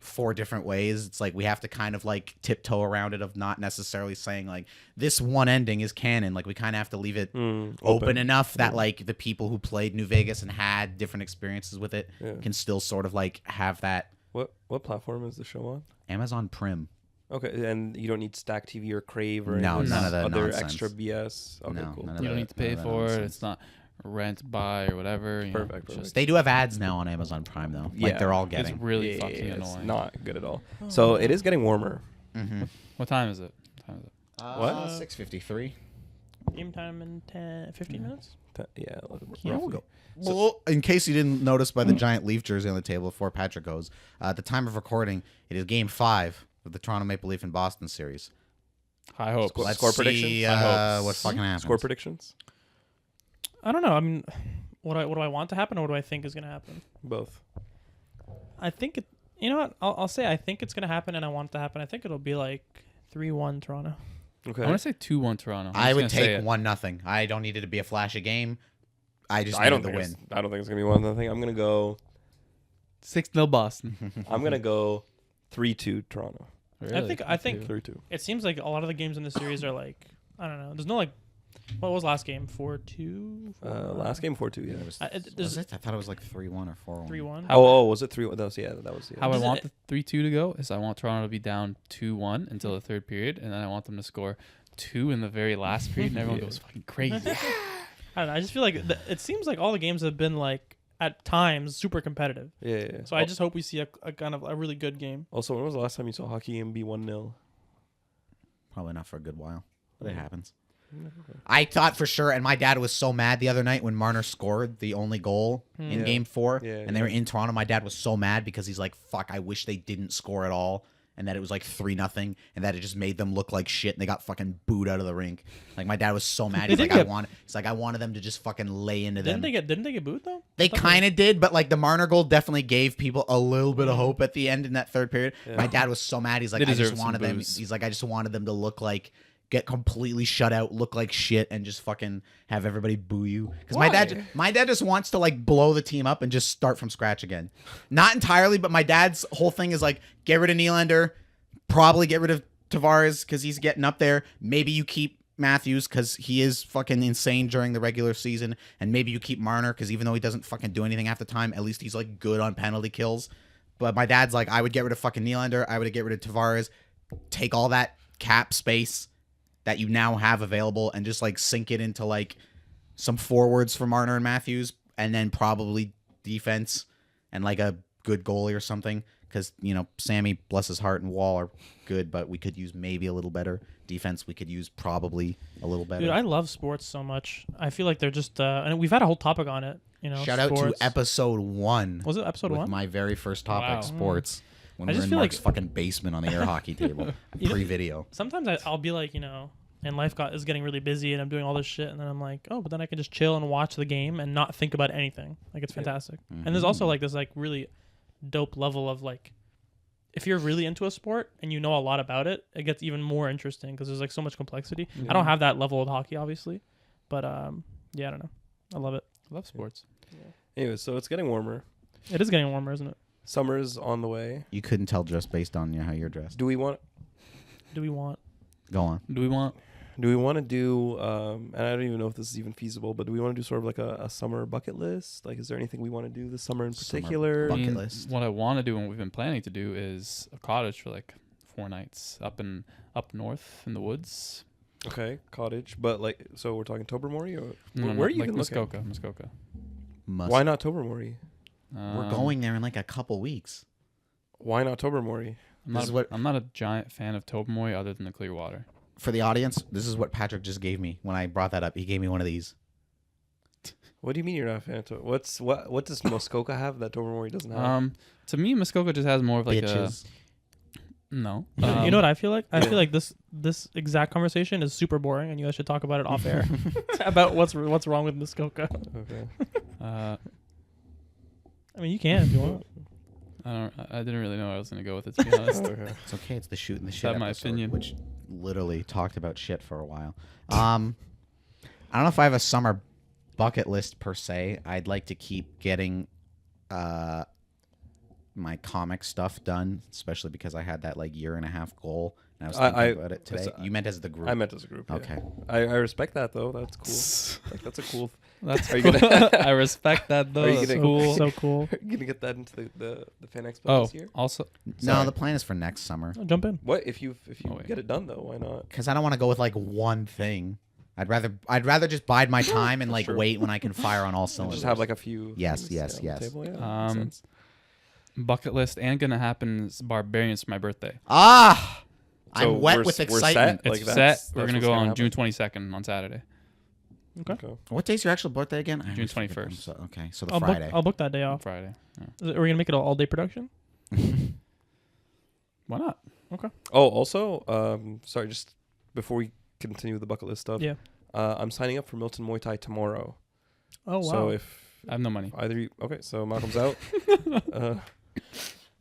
4 different ways, it's like we have to kind of like tiptoe around it of not necessarily saying like this one ending is canon. Like we kind of have to leave it open enough that like the people who played New Vegas and had different experiences with it can still sort of like have that. What platform is the show on? Amazon Prim. Okay, and you don't need Stack TV or Crave or No, any of this none of that other nonsense. extra BS. Okay, No, cool. none of You don't that- need to pay none of that for it. nonsense. It's not rent, buy, or whatever. You know, Perfect, it's perfect. They do have ads now on Amazon Prime though. Like Yeah. they're all It's getting. really Yeah, fucking it's annoying. not good at all. So it is getting warmer. What time is it? What? 6:53. game time in 10, 15 minutes. Yeah, Yeah, we'll roughly. go. Well, in case you didn't notice by the giant Leaf jersey on the table before Patrick goes, at the time of recording, it is Game 5 of the Toronto Maple Leaf and Boston series. High hopes. Score- Let's score see predictions? what fucking happens. Score predictions? I don't know. I mean, what do I want to happen, or what do I think is going to happen? Both. I think it. You know what? I'll say I think it's going to happen, and I want it to happen. I think it'll be like 3-1 Toronto. Okay. I want to say 2-1 Toronto. I would take it. 1-0. I don't need it to be a flashy game. I just I need don't the think win. I don't think it's gonna be 1-0. I'm gonna go. 6-0 Boston. I'm gonna go 3-2 Toronto. Really? I think 3-2. it seems like a lot of the games in the series are like, I don't know. There's no like, what was last game? 4-2. Last game 4-2. Yeah. Was it? I thought it was like 3-1 or 4-1. 3-1. Oh, was it 3-1? That was yeah. That was. Yeah. How I Does want it- the 3-2 to go is I want Toronto to be down 2-1 until the third period, and then I want them to score 2 in the very last period, and everyone Yeah. goes fucking crazy. I don't know. I just feel like it seems like all the games have been like at times super competitive. Yeah. So I just hope we see a kind of a really good game. Also, when was the last time you saw hockey game be 1-0? Probably not for a good while, but it happens. I thought for sure, and my dad was so mad the other night when Marner scored the only goal in Yeah. Game 4, Yeah, and they were in Toronto. My dad was so mad because he's like, "Fuck! I wish they didn't score at all." and that it was like 3-0, and that it just made them look like shit, and they got fucking booed out of the rink. Like my dad was so mad. He's like, I wanted them to just fucking lay into them. Didn't they get booed though? They kind of did, but like the Marner goal definitely gave people a little bit of hope at the end in that third period. Yeah. My dad was so mad. He's like, They I just deserve some wanted them. booze. He's like, I just wanted them to look like, get completely shut out, look like shit, and just fucking have everybody boo you. Because my dad just wants to like blow the team up and just start from scratch again. Not entirely, but my dad's whole thing is like, get rid of Nylander, probably get rid of Tavares because he's getting up there. Maybe you keep Matthews because he is fucking insane during the regular season, and maybe you keep Marner because even though he doesn't fucking do anything half the time, at least he's like good on penalty kills. But my dad's like, I would get rid of fucking Nylander, I would get rid of Tavares, take all that cap space that you now have available and just like sink it into like some forwards for Marner and Matthews, and then probably defense and like a good goalie or something. Because, you know, Sammy, bless his heart, and Wall are good, but we could use maybe a little better defense. We could use probably a little better. Dude, I love sports so much. I feel like they're just, and we've had a whole topic on it. You know, Shout out to episode 1. Was it episode with 1? my very first topic, Wow. sports. When I we were just in feel Mark's like- fucking basement on the air hockey table, You know- pre-video. Sometimes I'll be like, you know, and life is getting really busy, and I'm doing all this shit, and then I'm like, oh, but then I can just chill and watch the game and not think about anything. Like, it's fantastic. Mm-hmm. And there's also like this like really dope level of like, if you're really into a sport and you know a lot about it, it gets even more interesting because there's like so much complexity. I don't have that level with hockey, obviously, but yeah, I don't know. I love it. I love sports. Anyway, so it's getting warmer. It is getting warmer, isn't it? Summer's on the way. You couldn't tell just based on how you're dressed. Do we want Do we want? Go on. Do we want? to do and I don't even know if this is even feasible, but do we want to do sort of like a summer bucket list? Like, is there anything we want to do this summer in Summer particular? bucket list. What I want to do and we've been planning to do is a cottage for like 4 nights up north in the woods. Okay, cottage, but like, so we're talking Tobermory, or No, where are you like even looking? Muskoka. Why not Tobermory? We're going there in like a couple weeks. Why not Tobermory? I'm not a giant fan of Tobermory other than the Clearwater. For the audience, this is what Patrick just gave me when I brought that up. He gave me one of these. What do you mean you're not a fan of Tobermory? What does Muskoka have that Tobermory doesn't have? To me, Muskoka just has more of like Bitches. no. You know what I feel like? I feel like this exact conversation is super boring, and you guys should talk about it off air about what's wrong with Muskoka. Okay. I mean, you can if you want. I didn't really know where I was gonna go with it, to be honest. Okay. It's okay. It's the shooting the shit. That's my episode, opinion. which literally talked about shit for a while. I don't know if I have a summer bucket list per se. I'd like to keep getting my comic stuff done, especially because I had that like 1.5-year goal, and I was thinking about it today. You meant as the group? I meant as a group. Yeah. Okay. I respect that though. That's cool. Like, that's a cool. That's Are you cool. gonna- I respect that though. Are you That's gonna- cool. So cool. Are you gonna get that into the fan expo Oh, this year? also, No, Sorry. the plan is for next summer Oh, jump in. What if you Oh, wait. get it done though? Why not? because I don't want to go with like one thing. I'd rather just bide my time and like True. wait when I can fire on all cylinders. Just have like a few. Yes, things, yes, on the yes. table, yeah, makes sense. bucket list and gonna happen is Barbarians for my birthday. Ah, So I'm wet we're with set? excitement. It's Like, set. that's We're gonna what's go gonna on happen? June 22nd on Saturday. Okay. What day's your actual birthday again? I June always forget. 21st. Okay, so the I'll Friday. book that day On off. Friday. Yeah. Are we gonna make it an all day production? Why not? Oh, also, sorry, just before we continue with the bucket list stuff. Yeah. I'm signing up for Milton Muay Thai tomorrow. Oh wow. So if I have no money. either you, okay, so Malcolm's out.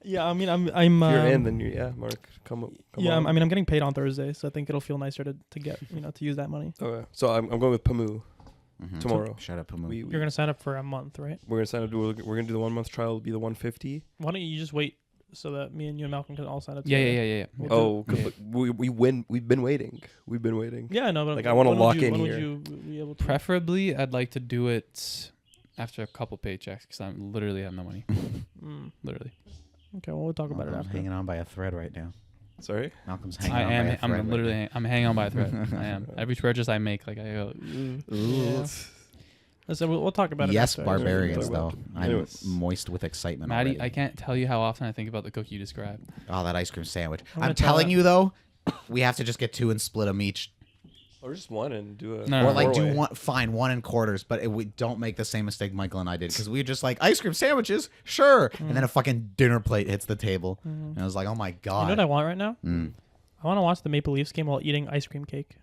yeah, I mean, I'm. If you're in, then Mark, come Yeah, on. I mean, I'm getting paid on Thursday, so I think it'll feel nicer to get to use that money. Okay, so I'm going with Pamu Mhm. tomorrow. Shut up, Pamu. You're gonna sign up for a month, right? We're gonna sign up. We're gonna do the 1 month trial. It'll be the 150. Why don't you just wait so that me and you and Malcolm can all sign up? Yeah. together? We'll do Oh, it. 'cause Yeah. we win. We've been waiting. We've been waiting. Yeah, I know. But Like, I wanna when would lock you- in when here. Would you be able to? Preferably, I'd like to do it after a couple paychecks because I literally have no money. Mm. Literally, Okay, well, we'll talk about it Malcolm's after. hanging on by a thread right now. Sorry. Malcolm's hanging I on by am. a thread. I'm literally. I'm hanging on by a thread. I am. Every purchase I make, like I go. Yeah. So we'll talk about it. Yes, after. barbarians, Talk though. about- I'm Anyways. moist with excitement Maddie, already. I can't tell you how often I think about the cook you described. Oh, that ice cream sandwich. I'm I'm gonna tell telling that- you, though, we have to just get 2 and split them each. Or just one and do a. No, Or like do four-way. one, fine, 1 in quarters, but we don't make the same mistake Michael and I did because we were just like ice cream sandwiches, sure, and then a fucking dinner plate hits the table, and I was like, oh my You god. know what I want right now? Mm. I want to watch the Maple Leafs game while eating ice cream cake.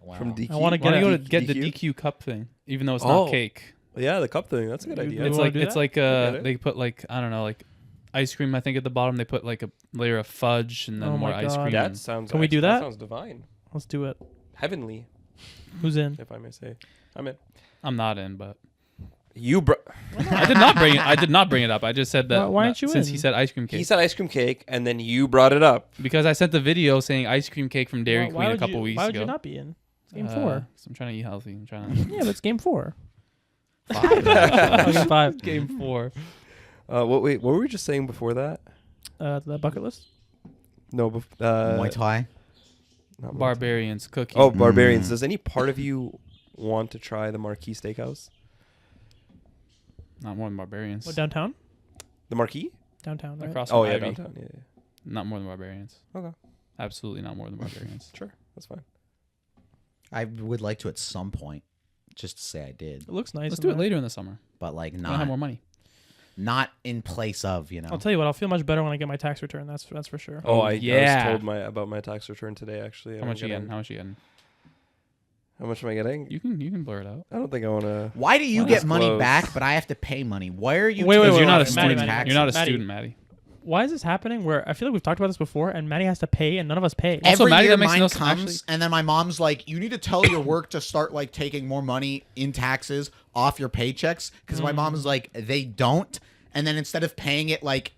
Wow. From DQ. I want to Why get don't you it. go to get the DQ? DQ cup thing, even though it's Oh. not cake? Yeah, the cup thing. That's a good idea. You It's wanna like do it's that? like get it. they put like I don't know like ice cream. I think at the bottom they put like a layer of fudge and then Oh more my ice God. cream. That and- sounds. Can we do that? sounds divine, Let's do it. heavenly, Who's in? if I may say. I'm in. I'm not in, but You I did not bring it. I did not bring it up. I just said that. Why aren't you since in? he said ice cream cake? He said ice cream cake, and then you brought it up. Because I sent the video saying ice cream cake from Dairy Why Queen a would couple you, weeks Why ago. would you not be in? It's game 4. So I'm trying to eat healthy. I'm trying to. Yeah, but it's game 4. 5. Oh, game 5. Game 4. What were we just saying before that? The bucket list. No, Muay Thai. not Muay Thai. Barbarians cookie. Oh, barbarians. Mm. Does any part of you want to try the Marquis Steakhouse? Not more than barbarians. What, downtown? The Marquis? Downtown, right? Across Oh from yeah, Ivy. downtown. Yeah, Not more than barbarians. Okay. Absolutely not more than barbarians. Sure, that's fine. I would like to at some point, just to say I did, It looks nice. Let's in do it there. later in the summer. but like I don't have more not money. not in place of, I'll tell you what. I'll feel much better when I get my tax return. That's for sure. Oh, Oh, I yeah. was told about my tax return today. Actually, How much you getting? How much you getting? How much am I getting? You can blur it out. I don't think I want to. Why do you Well, get that's money close. back, but I have to pay money? Why are you? Wait, wait, Because wait, you're not a wait, student. Maddie, Maddie, You're not a Maddie. student, Maddie. Why is this happening? Where I feel like we've talked about this before, and Maddie has to pay, and none of us pay. Also, Every Maddie, year that makes mine no comes, sense, and then my mom's like, "You need to tell your work to start like taking more money in taxes off your paychecks," because my mom is like, "They don't," and then instead of paying it like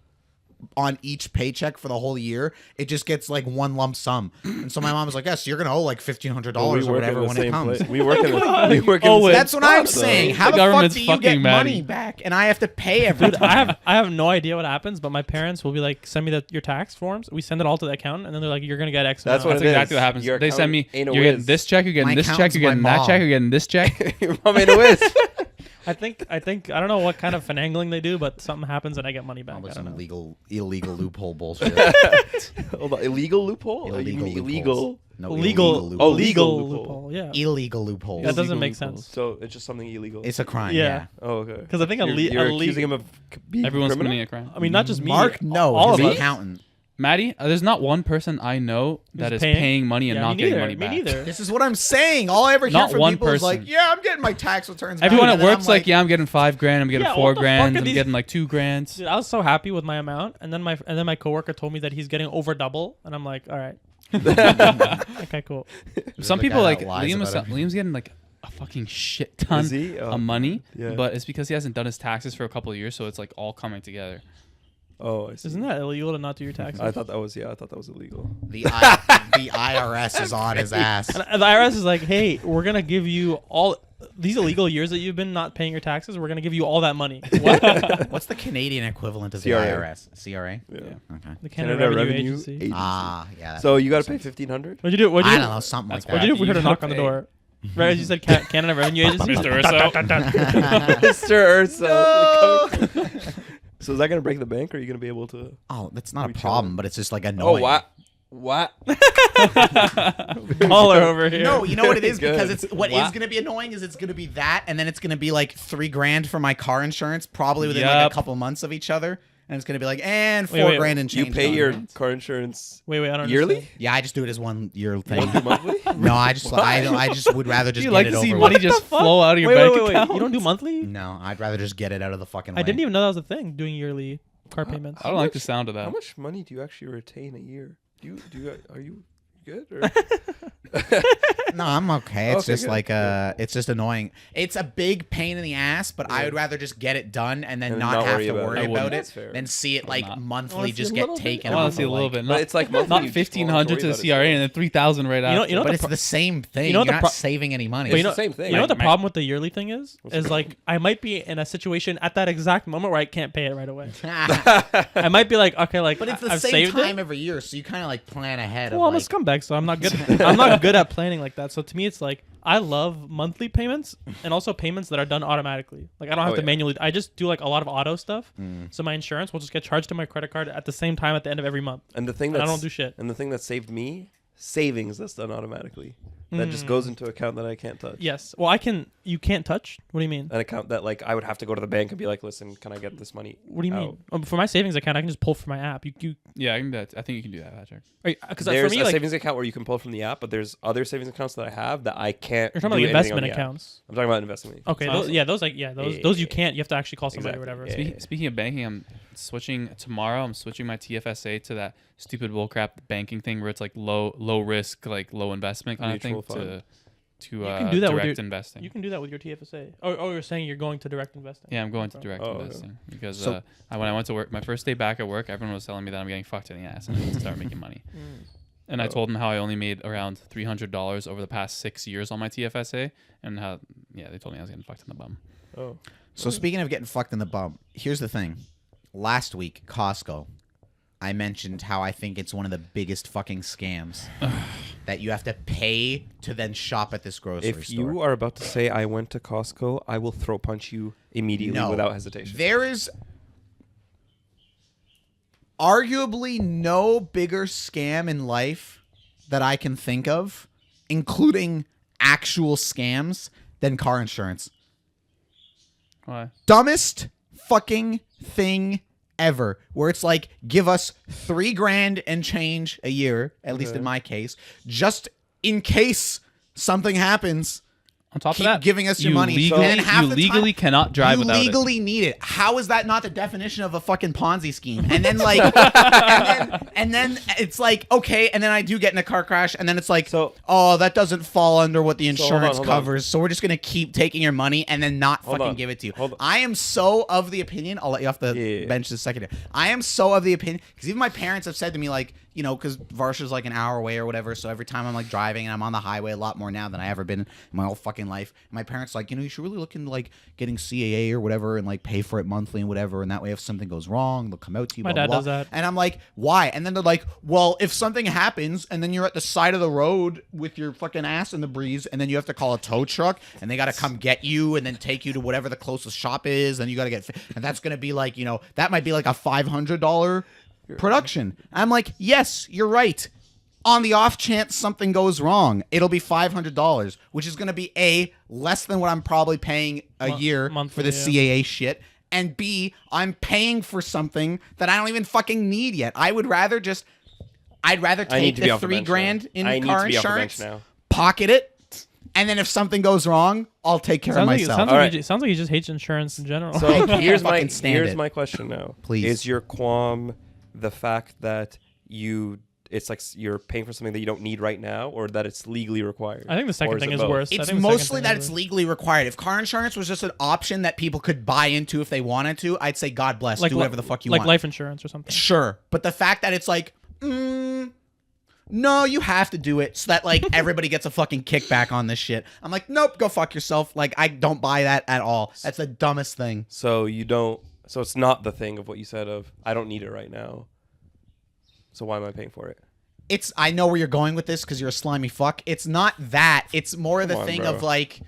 on each paycheck for the whole year, it just gets like one lump sum. And so my mom was like, "Yes, you're gonna owe like $1,500 or whatever when it comes." We work in the, we work in Oh, the wait. same That's what I'm spot, though. saying. How The the fuck government's do you get fucking money Maddie. back and I have to pay every Dude, time? I have no idea what happens, but my parents will be like, "Send me your tax forms." We send it all to the accountant, and then they're like, "You're gonna get X." That's amount." what That's it exactly is. what happens. Your They send me. accountant ain't a You're getting whiz. this check. You're getting My this check. accountant's You're getting my that mom. check. You're getting this check. Your mom ain't a whiz. I think I don't know what kind of finagling they do, but something happens and I get money back. Probably I don't some know. illegal loophole bullshit. Hold on, illegal loophole? Oh, you mean illegal? No, Legal, loophole. Oh, legal legal loophole. Yeah, Illegal loopholes. that doesn't Illegal make loopholes. sense. So it's just something illegal. It's a crime. Yeah. Yeah. Oh, okay. Because I think You're accusing him of being Everyone's criminal? committing a crime. I mean, not just me. Mark, no, all his of us. accountant. Maddie, there's not one person I know that Who's is paying money and Yeah, not me getting neither. money Me back. neither. This is what I'm saying. All I ever hear Not from one people is like, person. "Yeah, I'm getting my tax returns." Everyone back. at And then work's I'm like, yeah, I'm getting $5,000. I'm getting Yeah, $4 what the fuck grand. are I'm these- getting like $2,000. Dude, I was so happy with my amount, and then my coworker told me that he's getting over double, and I'm like, all right, okay, cool. Some the people guy like that lies Liam. about it. Liam's getting like a fucking shit ton Is he? Oh, of money, yeah. but it's because he hasn't done his taxes for a couple of years, so it's like all coming together. Oh, I see. Isn't that illegal to not do your taxes? I thought that was illegal. the IRS is on his ass. And the IRS is like, hey, we're gonna give you all these illegal years that you've been not paying your taxes. We're gonna give you all that money. What? What's the Canadian equivalent of CRA. the IRS? CRA. Yeah. Okay. The Canada, Revenue, Agency. Ah, yeah. that So you got makes to pay sense. $1,500. What'd you do? What'd you I do? don't know, something like What'd that. you do if we You heard a knock gotta on the pay. door? Right as you said, Canada Revenue Agency. Mr. Urso. Mr. Urso. So is that gonna break the bank, or are you gonna be able to? Oh, that's not We a problem, chilling. but it's just like Oh, annoying. what? Caller over here. No, you know what it is Good. because it's what is Wow. going to be annoying is it's going to be that, and then it's going to be like $3,000 for my car insurance, probably within like a Yup. couple months of each other, and it's going to be like and Wait, $4,000 and You change. pay on your it. car insurance Wait, I don't yearly? understand. Yeah, I just do it as 1 year thing. Don't do monthly? No, I just I just would rather just Do you get like it to over see with. money just fuck? flow out of your Wait, bank wait, wait, account? wait. You don't do monthly? No, I'd rather just get it out of the fucking way. I didn't even know that was a thing. Doing yearly car payments. I don't like the sound of How that. much money do you actually retain a year? Are you good? Or? No, I'm okay. It's Okay, just good. like it's just annoying. It's a big pain in the ass, but I would rather just get it done and then And not not have worry to about it. worry I about wouldn't. it That's fair. than see it like not. monthly see just a get little bit. taken I off. want to see a of, little like- bit. But it's like monthly. Not you just won't 1,500 worry to the about it. CRA and then 3,000 right after. You know But what it's the the same thing. You know what You're the not pro- saving any money. But you It's know, the same thing. You know what the Like, problem with the yearly thing is? Is like I might be in a situation at that exact moment where I can't pay it right away. I might be like, okay, like But it's the I've same saved time it. every year, so you kind of like plan ahead. Well, of I'm a like, scumbag, so I'm not good. I'm not good at planning like that. So to me, it's like I love monthly payments and also payments that are done automatically. Like I don't have Oh, to yeah. manually. I just do like a lot of auto stuff. So my insurance will just get charged to my credit card at the same time at the end of every month. And the thing And I that's don't do shit. And the thing that saved me, savings that's done automatically. that just goes into an account that I can't touch. Yes. Well, I can. You can't touch. What do you mean? An account that like I would have to go to the bank and be like, listen, can I get this money? What do you out? mean? For my savings account, I can just pull from my app. Yeah, I think you can do that, Patrick. Because for There's me, a like, savings account where you can pull from the app, but there's other savings accounts that I have that I can't. you're talking do about anything on investment the app. accounts. I'm talking about investment. Okay. Those you can't. You have to actually call somebody or Exactly. whatever. Yeah. Speaking of banking, I'm switching tomorrow. I'm switching my TFSA to that stupid bullcrap banking thing where it's like low risk, like low investment kind Mutual of thing fund. to You can do that with direct your- investing. You can do that with your TFSA. Oh, you're saying you're going to direct investing? Yeah, I'm going to Okay. direct Oh, okay. investing because So- when I went to work, my first day back at work, everyone was telling me that I'm getting fucked in the ass and I need to start making money. And I Oh. told them how I only made around $300 over the past 6 years on my TFSA, and how they told me I was getting fucked in the bum. Oh. So speaking of getting fucked in the bum, here's the thing. Last week, Costco, I mentioned how I think it's one of the biggest fucking scams that you have to pay to then shop at this grocery If store. you are about to say I went to Costco, I will throat punch you immediately No. without hesitation. There is arguably no bigger scam in life that I can think of, including actual scams, than car insurance. Why? Dumbest fucking thing ever, where it's like, give us $3,000 and change a year, at least in my case, just in case something happens. On top Keep of that, giving us your you money. Legally, And half you the legally time, cannot drive you without it. legally need it. How is that not the definition of a fucking Ponzi scheme? And then like, and then it's like, okay, and then I do get in a car crash, and then it's like, So- oh, that doesn't fall under what the hold on, insurance hold on. covers, so we're just gonna keep taking your money and then not Hold fucking on, give it to you. hold on. I am so of the opinion. I'll let you off the Yeah. bench this second. I am so of the opinion because even my parents have said to me like, you know, because Varsha's like an hour away or whatever. So every time I'm like driving and I'm on the highway a lot more now than I ever been in my whole fucking life. My parents like, you know, you should really look into like getting CAA or whatever and like pay for it monthly and whatever. And that way, if something goes wrong, they'll come out to you. My blah, dad blah, does blah. that. And I'm like, why? And then they're like, well, if something happens and then you're at the side of the road with your fucking ass in the breeze and then you have to call a tow truck and they got to come get you and then take you to whatever the closest shop is. And you got to get, and that's going to be like, you know, that might be like a $500 production. I'm like, yes, you're right. On the off chance something goes wrong, it'll be $500, which is going to be less than what I'm probably paying a year monthly, for the CAA shit, and B, I'm paying for something that I don't even fucking need yet. I'd rather take need to be the off the bench $3,000 now. I in need car to be off the bench insurance, now. pocket it, and then if something goes wrong, I'll take care of myself. Sounds All like right. he sounds like he just hates insurance in general. So here's my fucking stand it. my question now. Please. Is your qualm the fact that it's like you're paying for something that you don't need right now, or that it's legally required? I think the Or second is thing it is both? worse. I It's think the second mostly thing that is it's worse. legally required. If car insurance was just an option that people could buy into if they wanted to, I'd say God bless, do whatever the fuck you like want. life insurance or something. Sure, but the fact that it's like, no, you have to do it so that like everybody gets a fucking kickback on this shit. I'm like, nope, go fuck yourself. Like I don't buy that at all. That's the dumbest thing. So you don't. So it's not the thing of what you said of I don't need it right now. So why am I paying for it? I know where you're going with this because you're a slimy fuck. It's not that. It's more the Come on, thing bro. of like,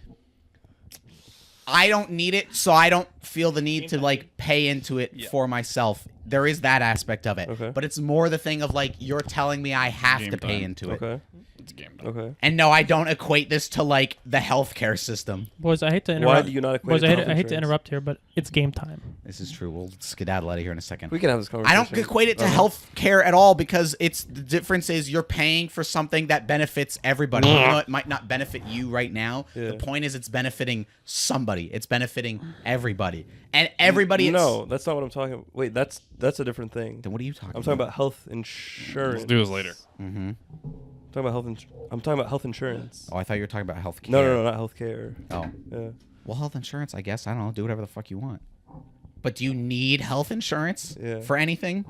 I don't need it, so I don't feel the need to like pay into it for myself. There is that aspect of it. Okay. But it's more the thing of like, you're telling me I have Game to pay time. into it. Okay. It's game time. Okay. And no, I don't equate this to like the healthcare system. Boys, I hate to Why interrupt. do you not equate Boys, it I to hate, health I hate to insurance? interrupt here, but it's game time. This is true. We'll skedaddle out of here in a second. We can have this I conversation. don't equate it to health care at all because the difference is you're paying for something that benefits everybody. Even though it might not benefit you right now. Yeah. The point is it's benefiting somebody. It's benefiting everybody. And everybody No, that's not what I'm talking about. Wait, that's a different thing. Then what are you talking I'm talking about health insurance. Let's do this later. Mm-hmm. I'm talking about health insurance. Oh, I thought you were talking about health care. No, not health care. Oh. Yeah. Well, health insurance, I guess. I don't know. Do whatever the fuck you want. But do you need health insurance for anything?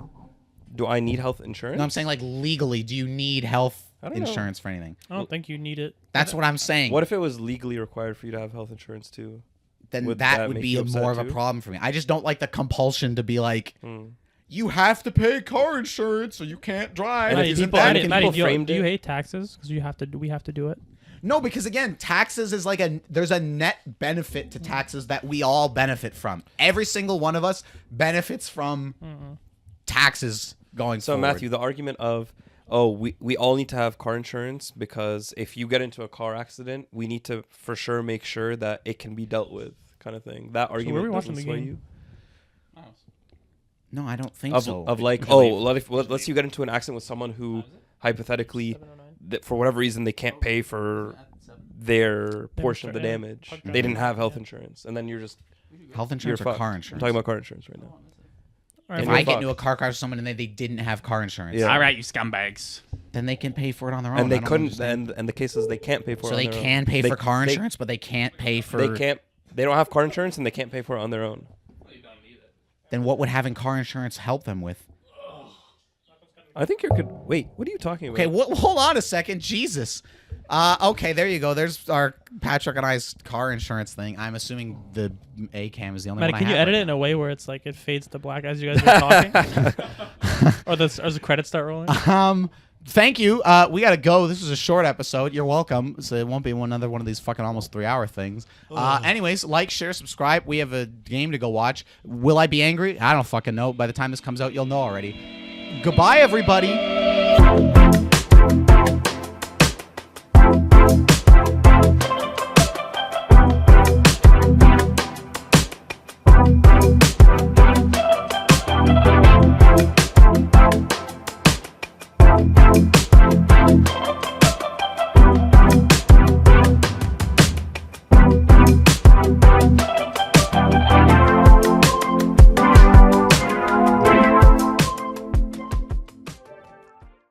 Do I need health insurance? No, I'm saying like legally, do you need health I don't know. insurance for anything? I don't think you need it. That's what I'm saying. What if it was legally required for you to have health insurance too? Then would that that would make be you upset more of a too? problem for me. I just don't like the compulsion to be like, you have to pay car insurance or you can't drive. And if Isn't people- that- and if Maddie, people framed do you it- hate taxes? Because we have to do it. No, because again, taxes is like there's a net benefit to taxes that we all benefit from. Every single one of us benefits from taxes going So forward. Matthew, the argument of oh, we all need to have car insurance because if you get into a car accident, we need to for sure make sure that it can be dealt with, kind of thing. That where are we argument watching doesn't the sway game? you. No, I don't think Of, so. of like, Usually- let's you get into an accident with someone who hypothetically, 709. that for whatever reason, they can't pay for their portion of the yeah. damage. Park They driver, didn't have health yeah. insurance, and then you're health insurance or fucked. car I'm insurance. talking about car insurance right now. All right, If you're I get into a fucked. car crash with someone and they didn't have car insurance, Yeah. All right, you scumbags. then they can pay for it on their own. And I they don't couldn't, understand. and the cases they can't pay for. So it on they their own. can pay They- for car they- insurance, but they can't pay for. They can't. They don't have car insurance, and they can't pay for it on their own. Then what would having car insurance help them with? I think you could. Wait, what are you talking about? Okay, hold on a second. Jesus. Okay, there you go. There's our Patrick and I's car insurance thing. I'm assuming the A cam is the only Matt, one. can I you have edit right it in a way where it's like it fades to black as you guys are talking, or as the credits start rolling? now. Thank you. We gotta go. This was a short episode. You're welcome. So it won't be another one of these fucking almost 3-hour things. Anyways, like, share, subscribe. We have a game to go watch. Will I be angry? I don't fucking know. By the time this comes out, you'll know already. Goodbye, everybody.